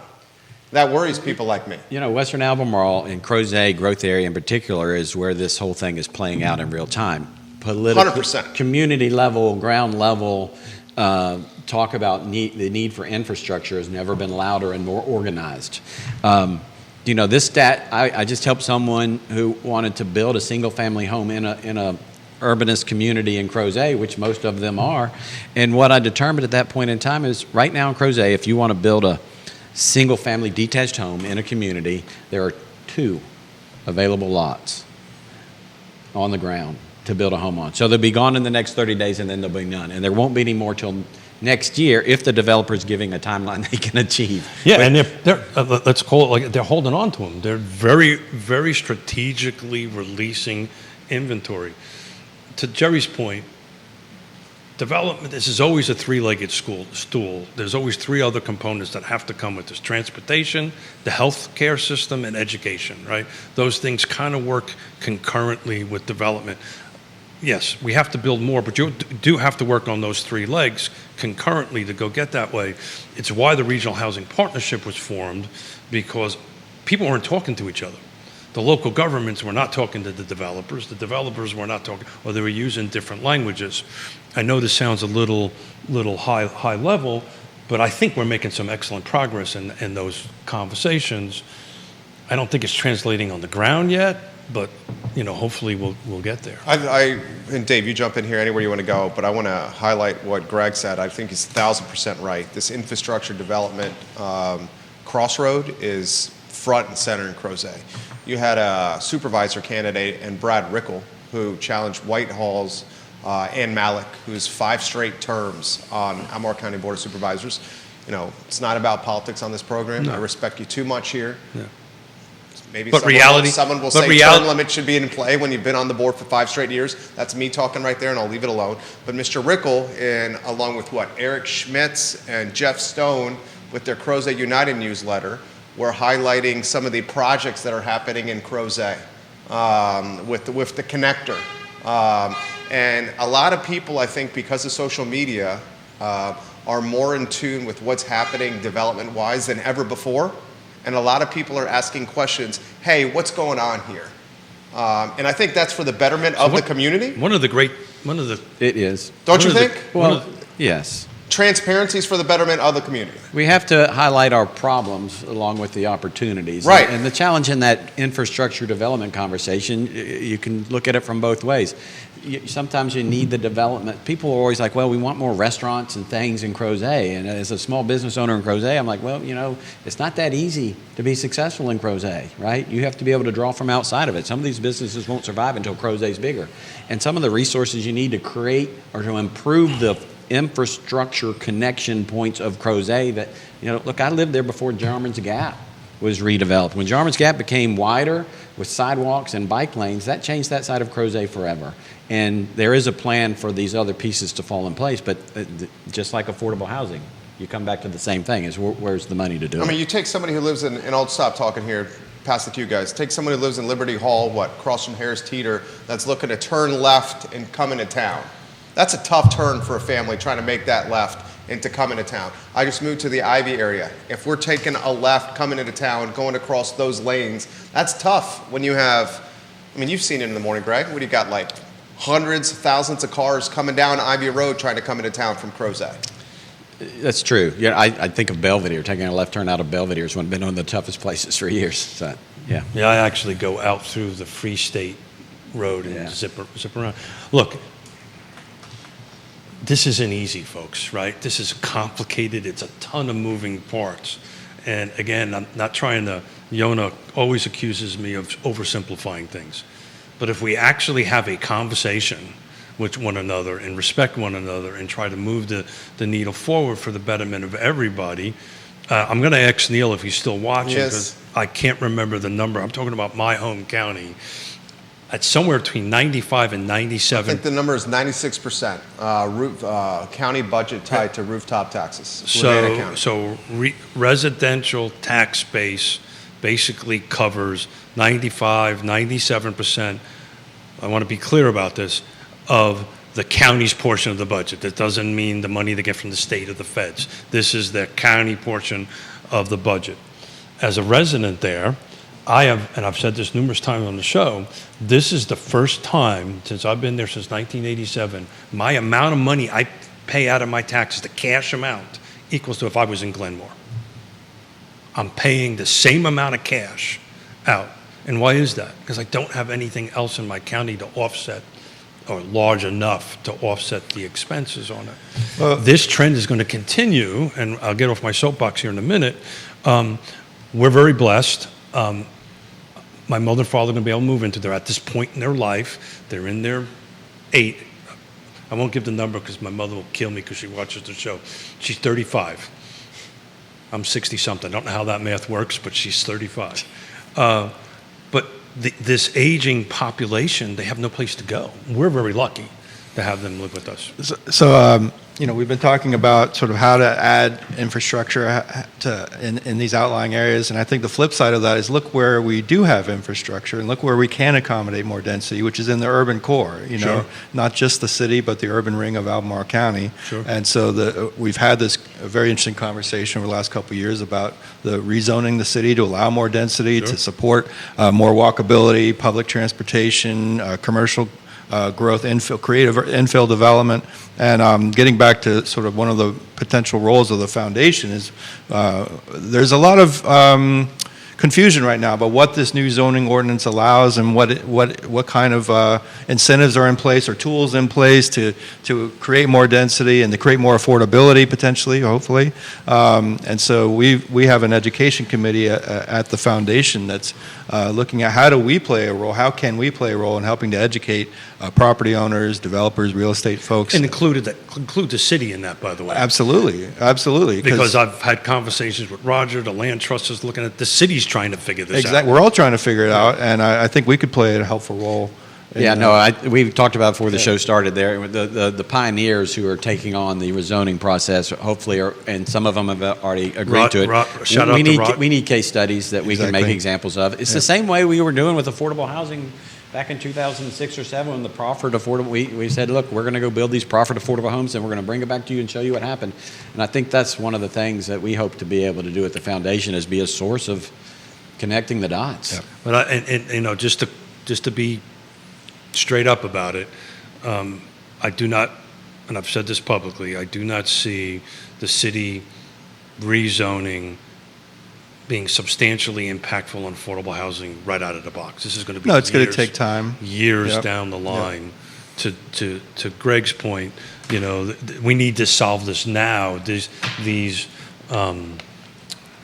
That worries people like me. Western Albemarle and Crozet growth area in particular is where this whole thing is playing out in real time. 100%. Community level, ground level, talk about the need for infrastructure has never been louder and more organized. This stat, I just helped someone who wanted to build a single family home in a urbanist community in Crozet, which most of them are. And what I determined at that point in time is right now in Crozet, if you want to build a single family detached home in a community, there are 2 available lots on the ground to build a home on. So they'll be gone in the next 30 days, and then there'll be none. And there won't be any more till next year if the developer is giving a timeline they can achieve. Yeah, and they're let's call it like they're holding on to them. They're very, very strategically releasing inventory. To Jerry's point, development, this is always a 3-legged stool. There's always 3 other components that have to come with this: transportation, the healthcare system, and education, right? Those things kind of work concurrently with development. Yes, we have to build more, but you do have to work on those 3 legs concurrently to go get that way. It's why the Regional Housing Partnership was formed, because people weren't talking to each other. The local governments were not talking to the developers were not talking, or they were using different languages. I know this sounds a little high level, but I think we're making some excellent progress in those conversations. I don't think it's translating on the ground yet, but hopefully we'll get there. And Dave, you jump in here anywhere you want to go, but I want to highlight what Greg said. I think he's 1,000% right. This infrastructure development crossroad is front and center in Crozet. You had a supervisor candidate in Brad Rickel who challenged Whitehall's Ann Malik, who's 5 straight terms on Albemarle County Board of Supervisors. It's not about politics on this program. No. I respect you too much here. Yeah. Maybe someone will say term limit should be in play when you've been on the board for 5 straight years. That's me talking right there, and I'll leave it alone. But Mr. Rickel, along with Eric Schmitz and Jeff Stone, with their Crozet United newsletter, we're highlighting some of the projects that are happening in Crozet with the connector. And a lot of people, I think, because of social media, are more in tune with what's happening development-wise than ever before. And a lot of people are asking questions, hey, what's going on here? And I think that's for the betterment of the community. It is. Don't you think? Well, yes. transparency is for the betterment of the community. We have to highlight our problems along with the opportunities. Right. And the challenge in that infrastructure development conversation, you can look at it from both ways. Sometimes you need the development. People are always like, well, we want more restaurants and things in Crozet. And as a small business owner in Crozet, I'm like, well, it's not that easy to be successful in Crozet, right? You have to be able to draw from outside of it. Some of these businesses won't survive until Crozet's bigger. And some of the resources you need to create or to improve the infrastructure connection points of Crozet that, look, I lived there before Jarman's Gap was redeveloped. When Jarman's Gap became wider with sidewalks and bike lanes, that changed that side of Crozet forever. And there is a plan for these other pieces to fall in place, but just like affordable housing, you come back to the same thing, is where's the money to do it? I mean, you take somebody who lives in, and I'll stop talking here, pass the cue guys, take someone who lives in Liberty Hall, across from Harris Teeter, that's looking to turn left and come into town. That's a tough turn for a family trying to make that left and to come into town. I just moved to the Ivy area. If we're taking a left, coming into town, going across those lanes, that's tough when you have, you've seen it in the morning, Greg. What do you got, like hundreds, thousands of cars coming down Ivy Road trying to come into town from Crozet? That's true. Yeah, I think of Belvedere. Taking a left turn out of Belvedere has been one of the toughest places for years. So, yeah. Yeah, I actually go out through the Free State Road and zip around. Look, this isn't easy, folks, right? This is complicated. It's a ton of moving parts. And again, I'm not trying to, Yonna always accuses me of oversimplifying things. But if we actually have a conversation with one another and respect one another and try to move the needle forward for the betterment of everybody, I'm going to ask Neil if he's still watching, because I can't remember the number. I'm talking about my home county. It's somewhere between 95 and 97. I think the number is 96% county budget tied to rooftop taxes. Residential tax base basically covers 95, 97%. I want to be clear about this, of the county's portion of the budget. That doesn't mean the money they get from the state or the feds. This is the county portion of the budget. As a resident there, I have, and I've said this numerous times on the show, this is the first time since I've been there since 1987, my amount of money I pay out of my taxes, the cash amount, equals to if I was in Glenmore. I'm paying the same amount of cash out. And why is that? Because I don't have anything else in my county to offset, or large enough to offset the expenses on it. This trend is going to continue, and I'll get off my soapbox here in a minute. We're very blessed. My mother and father are going to be able to move into there at this point in their life. They're in their 8. I won't give the number because my mother will kill me because she watches the show. She's 35. I'm 60-something. I don't know how that math works, but she's 35. But this aging population, they have no place to go. We're very lucky to have them live with us. So we've been talking about sort of how to add infrastructure in these outlying areas, and I think the flip side of that is look where we do have infrastructure and look where we can accommodate more density, which is in the urban core. Not just the city, but the urban ring of Albemarle County. Sure. And so we've had this very interesting conversation over the last couple of years about the rezoning the city to allow more density, to support more walkability, public transportation, commercial growth, creative infill development. And getting back to sort of one of the potential roles of the foundation is there's a lot of confusion right now about what this new zoning ordinance allows and what kind of incentives are in place or tools in place to create more density and to create more affordability potentially, hopefully. And so we have an education committee at the foundation that's looking at how do we play a role, how can we play a role in helping to educate property owners, developers, real estate folks. And include the city in that, by the way. Absolutely. Because I've had conversations with Roger, the land trust is looking at, the city's trying to figure this out. We're all trying to figure it out, and I think we could play a helpful role. We talked about before the show started there, the pioneers who are taking on the rezoning process, hopefully, and some of them have already agreed to it. We need case studies that we can make examples of. It's the same way we were doing with affordable housing back in 2006 or 7 when the proffered affordable, we said, look, we're going to go build these proffered affordable homes and we're going to bring it back to you and show you what happened. And I think that's one of the things that we hope to be able to do at the foundation is be a source of connecting the dots. Yeah. But just to be straight up about it, I do not and I've said this publicly, I do not see the city rezoning being substantially impactful on affordable housing right out of the box. This is going to be No, it's going to take time. Years Yep. down the line. To Greg's point, we need to solve this now. These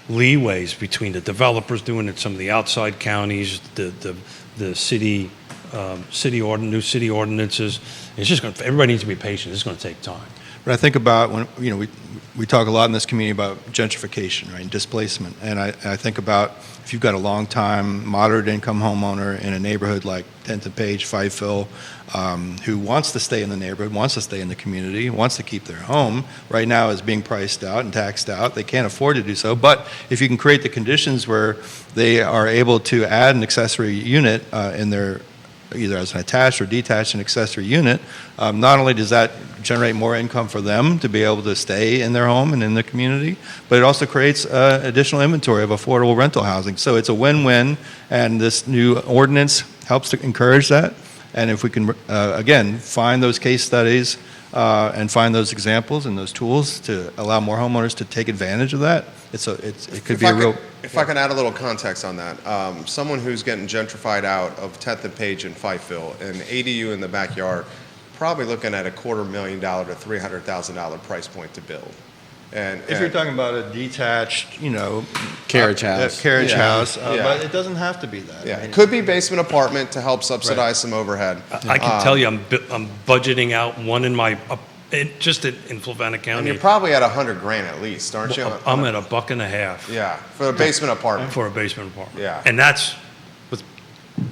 leeways between the developers doing it, some of the outside counties, the city new city ordinances. It's just going. Everybody needs to be patient. It's going to take time. But I think about when we talk a lot in this community about gentrification, right, and displacement, and I think about if you've got a long-time moderate income homeowner in a neighborhood like 10th and Page, Fiveville, who wants to stay in the neighborhood, wants to stay in the community, wants to keep their home, right now is being priced out and taxed out. They can't afford to do so. But if you can create the conditions where they are able to add an accessory unit in their either as an attached or detached an accessory unit, not only does that generate more income for them to be able to stay in their home and in the community, but it also creates additional inventory of affordable rental housing. So it's a win-win, and this new ordinance helps to encourage that. And if we can, again, find those case studies and find those examples and those tools to allow more homeowners to take advantage of that, it could be a real... If I can add a little context on that, someone who's getting gentrified out of 10th and Page in Fiveville, an ADU in the backyard, probably looking at $250,000 to $300,000 price point to build. And If you're talking about a detached, Carriage house. House, Yeah. but it doesn't have to be that. yeah, it could be basement apartment to help subsidize some overhead. I can tell you, I'm budgeting out one in my just in Flavanna And County. you're probably at $100,000 at least, aren't you? I'm at $1.50. Yeah, for a basement apartment. For a basement apartment. Yeah. And that's with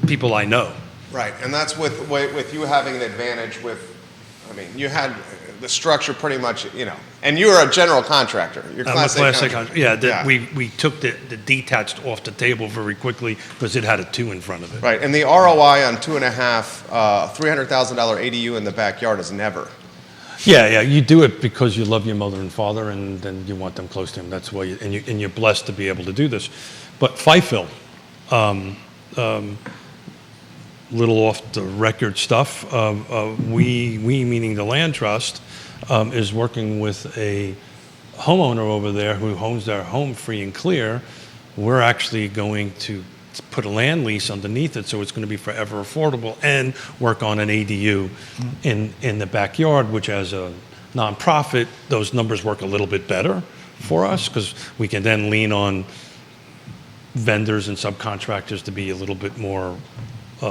people I know. Right, and that's with you having an advantage with, you had the structure pretty much, and you were a general contractor. You're I'm a Class A Class A contractor. contractor. Yeah, Yeah. we took the detached off the table very quickly because it had a 2 in front of it. Right, and the ROI on 2.5, $300,000 ADU in the backyard is never. Yeah, you do it because you love your mother and father, and then you want them close to them. That's why, and you're blessed to be able to do this. But Fiveville, little off the record stuff. We meaning the land trust, is working with a homeowner over there who owns their home free and clear. We're actually going to put a land lease underneath it, so it's going to be forever affordable, and work on an ADU in the backyard, which as a nonprofit, those numbers work a little bit better for us because we can then lean on vendors and subcontractors to be a little bit more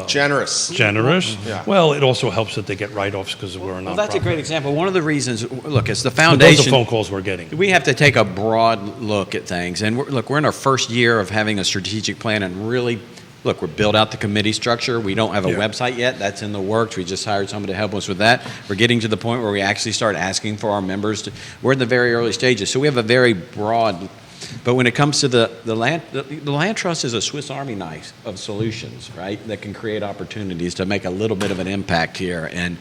Generous. Yeah. Well, it also helps that they get write-offs because we're a nonprofit. Well, that's a great example. One of the reasons, look, it's the But foundation. those are phone calls we're getting. We have to take a broad look at things. And we're in our first year of having a strategic plan and really, we're built out the committee structure. We don't have a Yeah. website yet. That's in the works. We just hired somebody to help us with that. We're getting to the point where we actually start asking for our members to, we're in the very early stages. So we have a very broad, but when it comes to the land trust is a Swiss Army knife of solutions, right? That can create opportunities to make a little bit of an impact here. And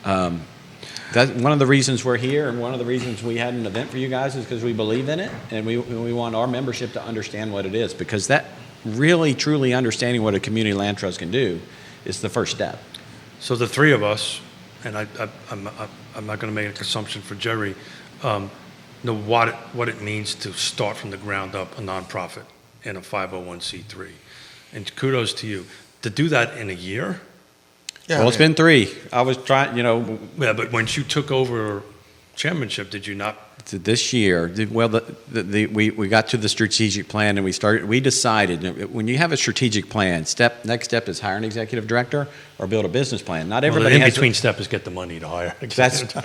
that's one of the reasons we're here, and one of the reasons we had an event for you guys is because we believe in it, and we want our membership to understand what it is, because that really, truly understanding what a community land trust can do is the first step. So the three of us, and I'm not going to make an assumption for Jerry, know what it means to start from the ground up a nonprofit in a 501c3. And kudos to you. To do that in a year? Yeah, Well, it's been 3. I was trying, Yeah, but once you took over chairmanship, did you not? this year, well, we got to the strategic plan and we decided when you have a strategic plan, next step is hire an executive director or build a business plan. Not everybody in has between step is get the money to hire.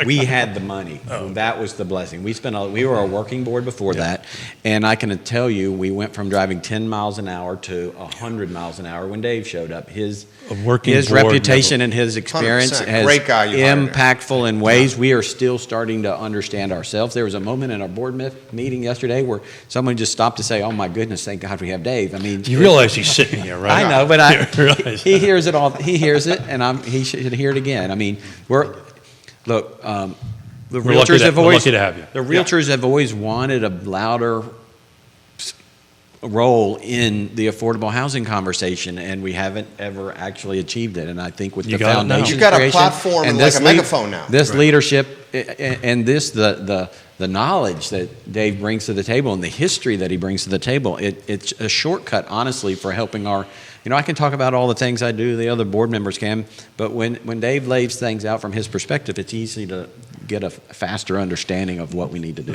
we had the money. That was the blessing. We were a working board before that, and I can tell you, we went from driving 10 miles an hour to 100 miles an hour when Dave showed up. His reputation and his experience 100%. has Great guy you hired. impactful in ways we are still starting to understand ourselves. There was a moment in our board meeting yesterday where someone just stopped to say, "Oh my goodness, thank God we have Dave." I mean, You realize he's sitting here, right? I know, but He he hears it all. He hears it, and he should hear it again. I mean, the We're lucky realtors have always to have you. the realtors have always wanted a louder role in the affordable housing conversation, and we haven't ever actually achieved it. And I think with You the got it now. foundation You got a creation platform and this like a megaphone now. This Right. leadership and this the knowledge that Dave brings to the table and the history that he brings to the table, it's a shortcut, honestly, for helping our. I can talk about all the things I do, the other board members can, but when Dave lays things out from his perspective, it's easy to get a faster understanding of what we need to do.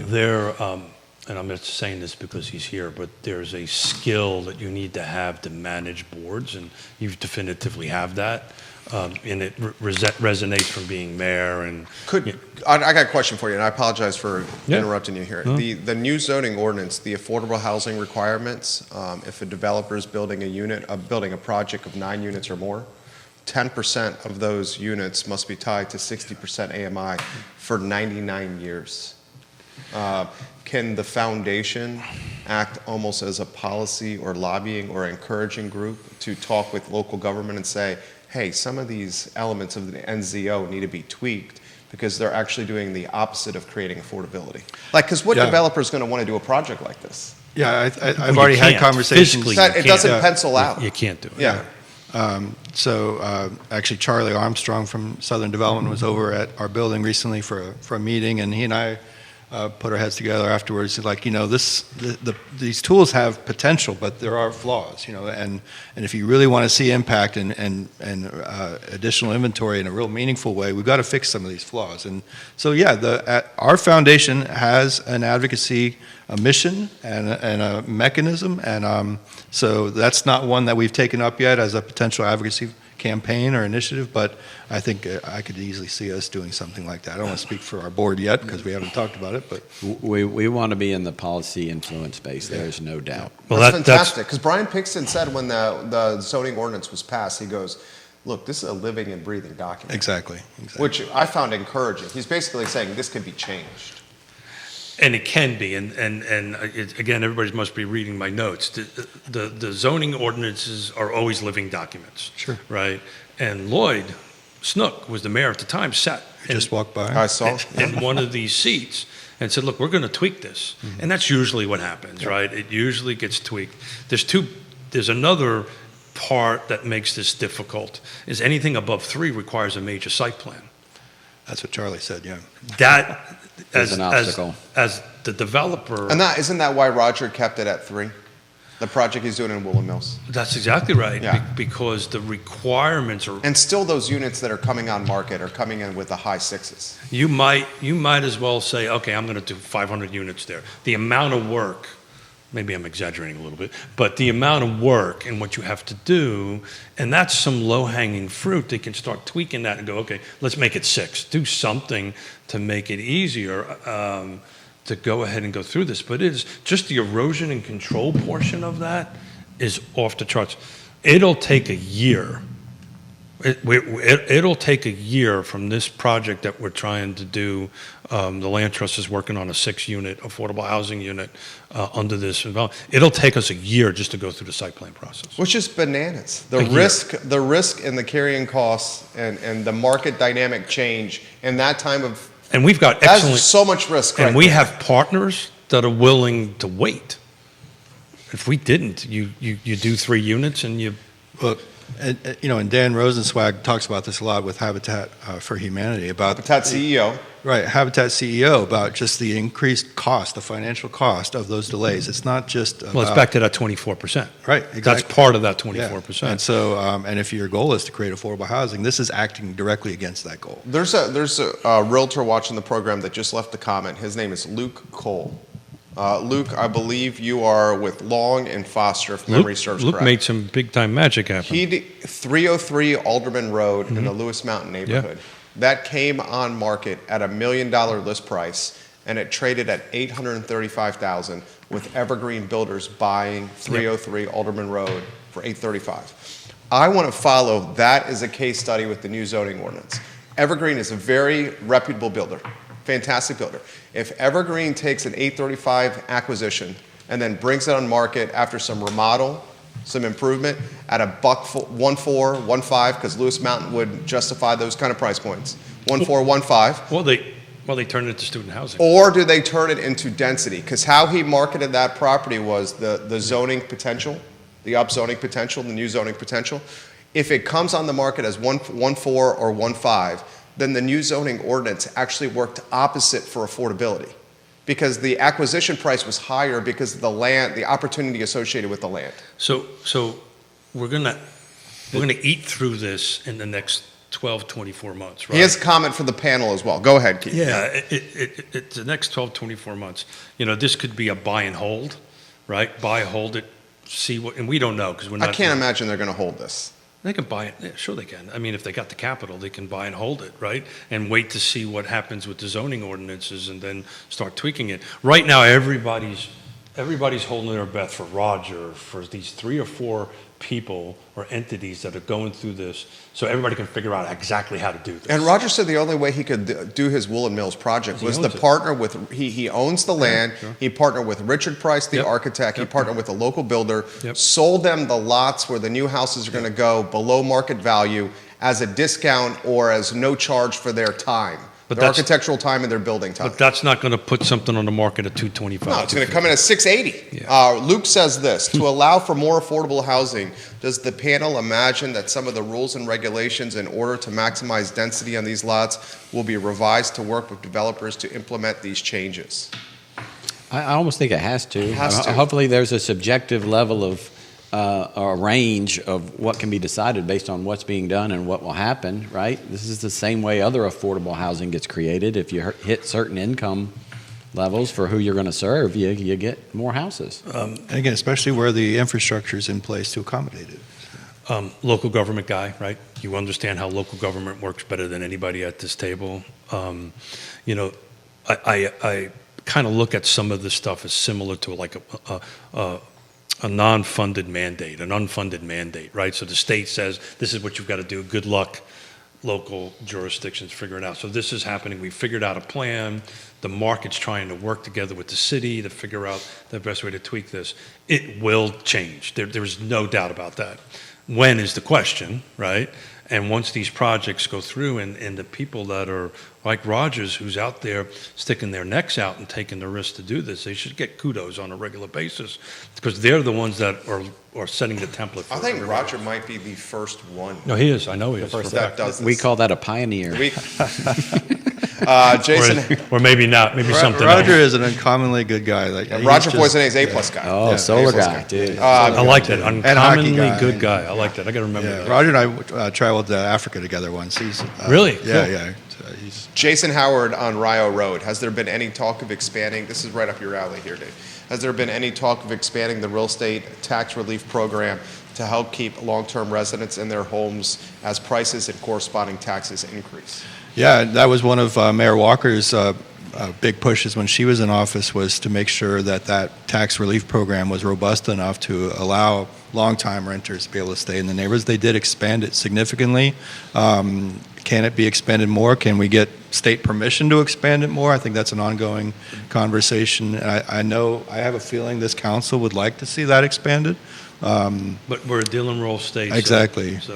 And I'm not saying this because he's here, but there's a skill that you need to have to manage boards, and you definitively have that. And it resonates from being mayor. And I got a question for you, and I apologize for Yeah. interrupting you here. No. The new zoning ordinance, the affordable housing requirements, if a developer is building a project of 9 units or more, 10% of those units must be tied to 60% AMI for 99 years. Can the foundation act almost as a policy or lobbying or encouraging group to talk with local government and say, hey, some of these elements of the NZO need to be tweaked because they're actually doing the opposite of creating affordability? Like, because what Yeah. developer is going to want to do a project like this? Yeah, I've you already had can't. conversations. Physically, That, you it doesn't can't. pencil out. you can't do it. Yeah. Actually, Charlie Armstrong from Southern Development was over at our building recently for a meeting, and he and I put our heads together afterwards. Like, these tools have potential, but there are flaws. And if you really want to see impact and additional inventory in a real meaningful way, we've got to fix some of these flaws. And so, yeah, our foundation has an advocacy, a mission, and a mechanism, and so that's not one that we've taken up yet as a potential advocacy campaign or initiative, but I think I could easily see us doing something like that. I don't want to speak for our board yet because we haven't talked about it, but We want to be in the policy influence space. There is no doubt. Well, That's that's fantastic, because Brian Pixton said when the zoning ordinance was passed, he goes, look, this is a living and breathing document. exactly. Which I found encouraging. He's basically saying this can be changed. And it can be, and again, everybody must be reading my notes. The zoning ordinances are always living documents. Sure. Right? And Lloyd Snook was the mayor at the time, sat Just walked by. I saw. in one of these seats and said, look, we're going to tweak this. And that's usually what happens, right? It usually gets tweaked. There's another part that makes this difficult, is anything above 3 requires a major site plan. That's what Charlie said, yeah. That, Is an obstacle. as the developer. And isn't that why Roger kept it at 3? The project he's doing in Woollen Mills. That's exactly right, Yeah. because the requirements are. And still those units that are coming on market are coming in with the high 6s. You might as well say, okay, I'm going to do 500 units there. The amount of work, maybe I'm exaggerating a little bit, but the amount of work and what you have to do, and that's some low-hanging fruit. They can start tweaking that and go, okay, let's make it 6. Do something to make it easier to go ahead and go through this. But it is just the erosion and control portion of that is off the charts. It'll take a year. It'll take a year from this project that we're trying to do. The Land Trust is working on a 6-unit affordable housing unit under this. It'll take us a year just to go through the site plan process. Which is bananas. A year. The risk and the carrying costs and the market dynamic change in that time of, And we've got that's excellent, so much risk. and right we there. have partners that are willing to wait. If we didn't, you do 3 units and you. Look, and Dan Rosenzweig talks about this a lot with Habitat for Humanity about Habitat CEO. Right, Habitat CEO about just the increased cost, the financial cost of those delays. It's not just Well, it's back to that 24%. Right, exactly. That's part of that Yeah. 24%. And so, and if your goal is to create affordable housing, this is acting directly against that goal. There's a realtor watching the program that just left a comment. His name is Luke Cole. Luke, I believe you are with Long and Foster, if memory serves Luke correct. made some big time magic happen. 303 Alderman Road in the Lewis Mountain neighborhood. That came on market at $1 million list price, and it traded at $835,000 with Evergreen Builders buying 303 Alderman Road for $835,000. I want to follow that as a case study with the new zoning ordinance. Evergreen is a very reputable builder, fantastic builder. If Evergreen takes an $835,000 acquisition and then brings it on market after some remodel, some improvement at $1.4, $1.5, because Lewis Mountain would justify those kind of price points. $1.4, $1.5. Well, Well, they turn it into student housing. Or do they turn it into density? Because how he marketed that property was the zoning potential, the upzoning potential, the new zoning potential. If it comes on the market as 1.4 or 1.5, then the new zoning ordinance actually worked opposite for affordability, because the acquisition price was higher because of the land, the opportunity associated with the land. So we're gonna eat through this in the next 12, 24 months, right? He has a comment for the panel as well. Go ahead, Keith. Yeah, it's the next 12, 24 months. This could be a buy and hold, right? Buy, hold it, see what, and we don't know because we're not. I can't imagine they're going to hold this. They can buy it. Yeah, sure they can. I mean, if they got the capital, they can buy and hold it, right? And wait to see what happens with the zoning ordinances and then start tweaking it. Right now, everybody's holding their breath for Roger, for these 3 or 4 people or entities that are going through this, so everybody can figure out exactly how to do this. And Roger said the only way he could do his Woolen Mills project was to owns it. partner with, he owns the land, sure. he partnered with Richard Price, the Yep. architect, he Yep. partnered with a local builder, Yep. sold them the lots where the new houses are going to go below market value as a discount or as no charge for their time, But their that's- architectural time and their building time. But that's not going to put something on the market at 225. No, it's going to come in at 680. Yeah. Luke says this, to allow for more affordable housing, does the panel imagine that some of the rules and regulations in order to maximize density on these lots will be revised to work with developers to implement these changes? I almost think it has to. It has to. Hopefully, there's a subjective level of or a range of what can be decided based on what's being done and what will happen, right? This is the same way other affordable housing gets created. If you hit certain income levels for who you're going to serve, you get more houses. And again, especially where the infrastructure is in place to accommodate it. Local government guy, right? You understand how local government works better than anybody at this table. I kind of look at some of this stuff as similar to like a non-funded mandate, an unfunded mandate, right? So the state says, this is what you've got to do. Good luck, local jurisdictions, figure it out. So this is happening. We figured out a plan. The market's trying to work together with the city to figure out the best way to tweak this. It will change. There's no doubt about that. When is the question, right? And once these projects go through and the people that are like Rogers, who's out there sticking their necks out and taking the risk to do this, they should get kudos on a regular basis because they're the ones that are setting the template for I think everybody Roger else. might be the first one. No, he is. I know he is. First for a that fact. does this. We call that a pioneer. Jason, Or maybe not. Maybe something Roger else. is an uncommonly good guy. Like he's Roger just- Poison is A+ guy. Oh, Yeah, solar A-plus guy, dude. I like that. And hockey Uncommonly guy. good guy. I like that. I got to remember Yeah, that. Roger and I traveled to Africa together once. He's Really? Yeah, Cool. yeah. So he's Jason Howard on Rio Road. Has there been any talk of expanding? This is right up your alley here, Dave. Has there been any talk of expanding the real estate tax relief program to help keep long-term residents in their homes as prices and corresponding taxes increase? Yeah, that was one of Mayor Walker's big pushes when she was in office, was to make sure that that tax relief program was robust enough to allow longtime renters to be able to stay in the neighborhoods. They did expand it significantly. Can it be expanded more? Can we get state permission to expand it more? I think that's an ongoing conversation. I know, I have a feeling this council would like to see that expanded. But we're a deal and roll state. so- Exactly, so-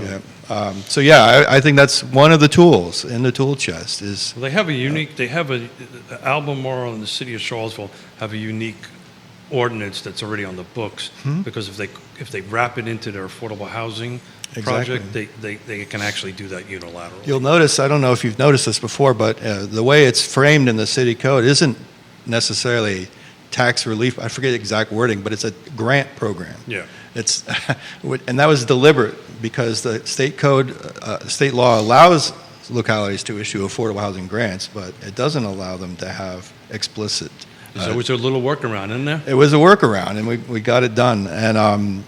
yeah. I think that's one of the tools in the tool chest is, Well, they have a unique, Albemarle and the city of Charlottesville have a unique ordinance that's already on the books, because if they wrap it into their affordable housing project, they can actually do that unilaterally. you'll notice, I don't know if you've noticed this before, but the way it's framed in the city code isn't necessarily tax relief. I forget the exact wording, but it's a grant program. Yeah. It's, and that was deliberate because the state code, state law allows localities to issue affordable housing grants, but it doesn't allow them to have explicit. There's always a little workaround, isn't there? It was a workaround, and we got it done. And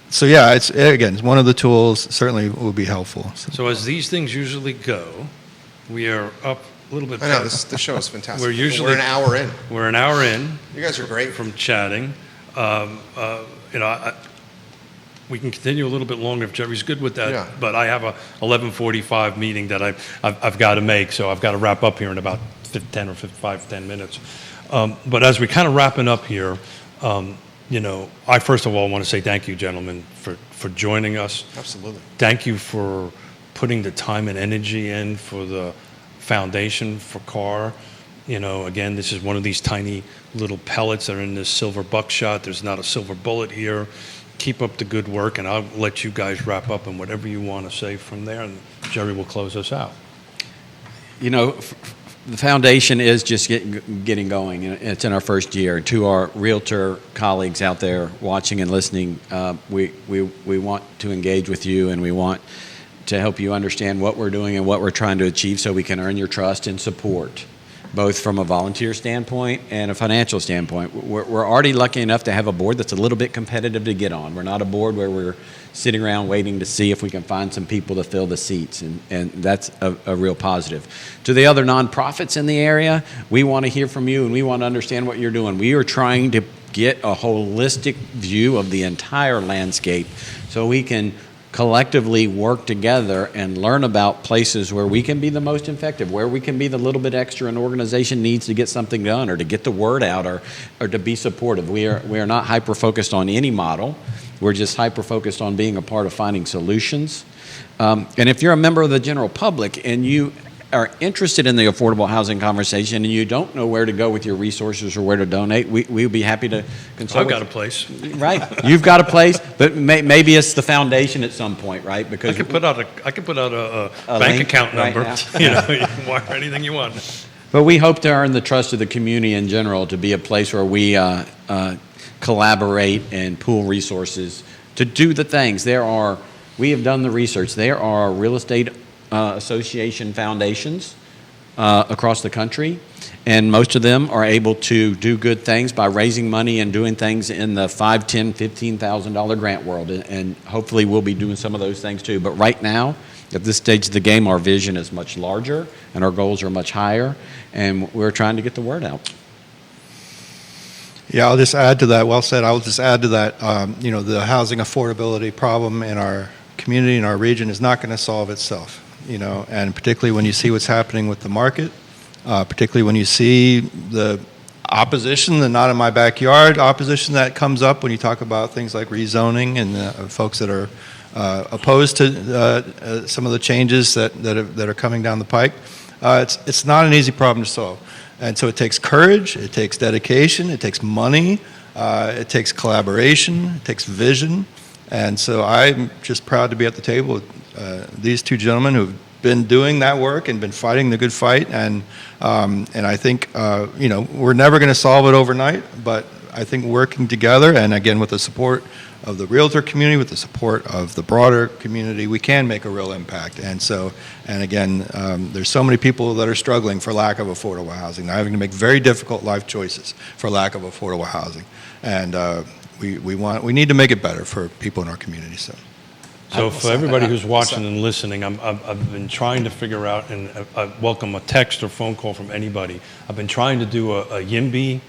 so, yeah, it's one of the tools. Certainly will be helpful. So as these things usually go, we are up a little bit. I know, past- the show is fantastic. We're usually- an hour in. We're an hour in You guys are great. from chatting. We can continue a little bit longer if Jerry's good with that. Yeah. But I have a 11:45 meeting that I've got to make, so I've got to wrap up here in about 10 minutes. But as we're kind of wrapping up here, I first of all want to say thank you, gentlemen, for joining us. Absolutely. Thank you for putting the time and energy in for foundation for Carr. You know, again, this is one of these tiny little pellets that are in this silver buckshot. There's not a silver bullet here. Keep up the good work, and I'll let you guys wrap up and whatever you want to say from there, and Jerry will close us out. You know, the foundation is just getting going. It's in our first year. To our realtor colleagues out there watching and listening, we want to engage with you, and we want to help you understand what we're doing and what we're trying to achieve so we can earn your trust and support, both from a volunteer standpoint and a financial standpoint. We're already lucky enough to have a board that's a little bit competitive to get on. We're not a board where we're sitting around waiting to see if we can find some people to fill the seats, and that's a real positive. To the other nonprofits in the area, we want to hear from you, and we want to understand what you're doing. We are trying to get a holistic view of the entire landscape so we can collectively work together and learn about places where we can be the most effective, where we can be the little bit extra an organization needs to get something done or to get the word out or to be supportive. We are not hyper-focused on any model. We're just hyper-focused on being a part of finding solutions. And if you're a member of the general public and you are interested in the affordable housing conversation and you don't know where to go with your resources or where to donate, we'd be happy to consult. I've got a place. Right, you've got a place, but maybe it's the foundation at some point, right? Because I could put out a bank link account right number. now. You know, you can wire anything you want. But we hope to earn the trust of the community in general to be a place where we collaborate and pool resources to do the things. We have done the research. There are real estate association foundations across the country, and most of them are able to do good things by raising money and doing things in the $5,000, $10,000, $15,000 grant world, and hopefully we'll be doing some of those things too. But right now, at this stage of the game, our vision is much larger and our goals are much higher, and we're trying to get the word out. Yeah, I'll just add to that. Well said. I'll just add to that. The housing affordability problem in our community, in our region, is not going to solve itself. And particularly when you see what's happening with the market, particularly when you see the opposition, the not in my backyard opposition that comes up when you talk about things like rezoning and folks that are opposed to some of the changes that are coming down the pike. It's not an easy problem to solve. And so it takes courage, it takes dedication, it takes money, it takes collaboration, it takes vision. And so I'm just proud to be at the table with these two gentlemen who've been doing that work and been fighting the good fight. And I think, we're never going to solve it overnight, but I think working together, and again, with the support of the realtor community, with the support of the broader community, we can make a real impact. And again, there's so many people that are struggling for lack of affordable housing. They're having to make very difficult life choices for lack of affordable housing. And we need to make it better for people in our community. So for everybody who's watching and listening, I've been trying to figure out, and I welcome a text or phone call from anybody. I've been trying to do a YIMBY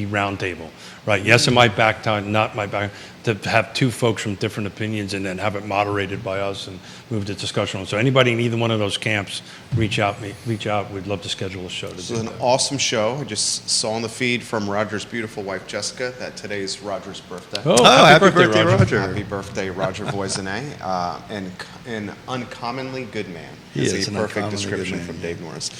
roundtable, right? Yes, in my back time, not my back, to have two folks from different opinions and then have it moderated by us and move the discussion on. So anybody in either one of those camps, reach out. We'd love to schedule a show. This is an awesome show. I just saw on the feed from Roger's beautiful wife, Jessica, that today's Roger's birthday. Oh, happy birthday, Roger. Happy birthday, Roger Voisinet. And an uncommonly good man. He is a an perfect uncommonly description good man, from yeah. Dave Norris.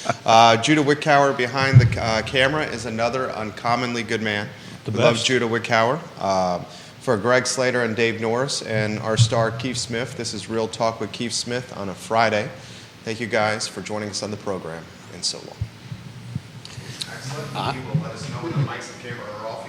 Judah Wickower behind the camera is another uncommonly good man. The We best. love Judah Wickower. For Greg Slater and Dave Norris and our star Keith Smith, this is Real Talk with Keith Smith on a Friday. Thank you guys for joining us on the program, and so long. Excellent. You will let us know when the mics and camera are off.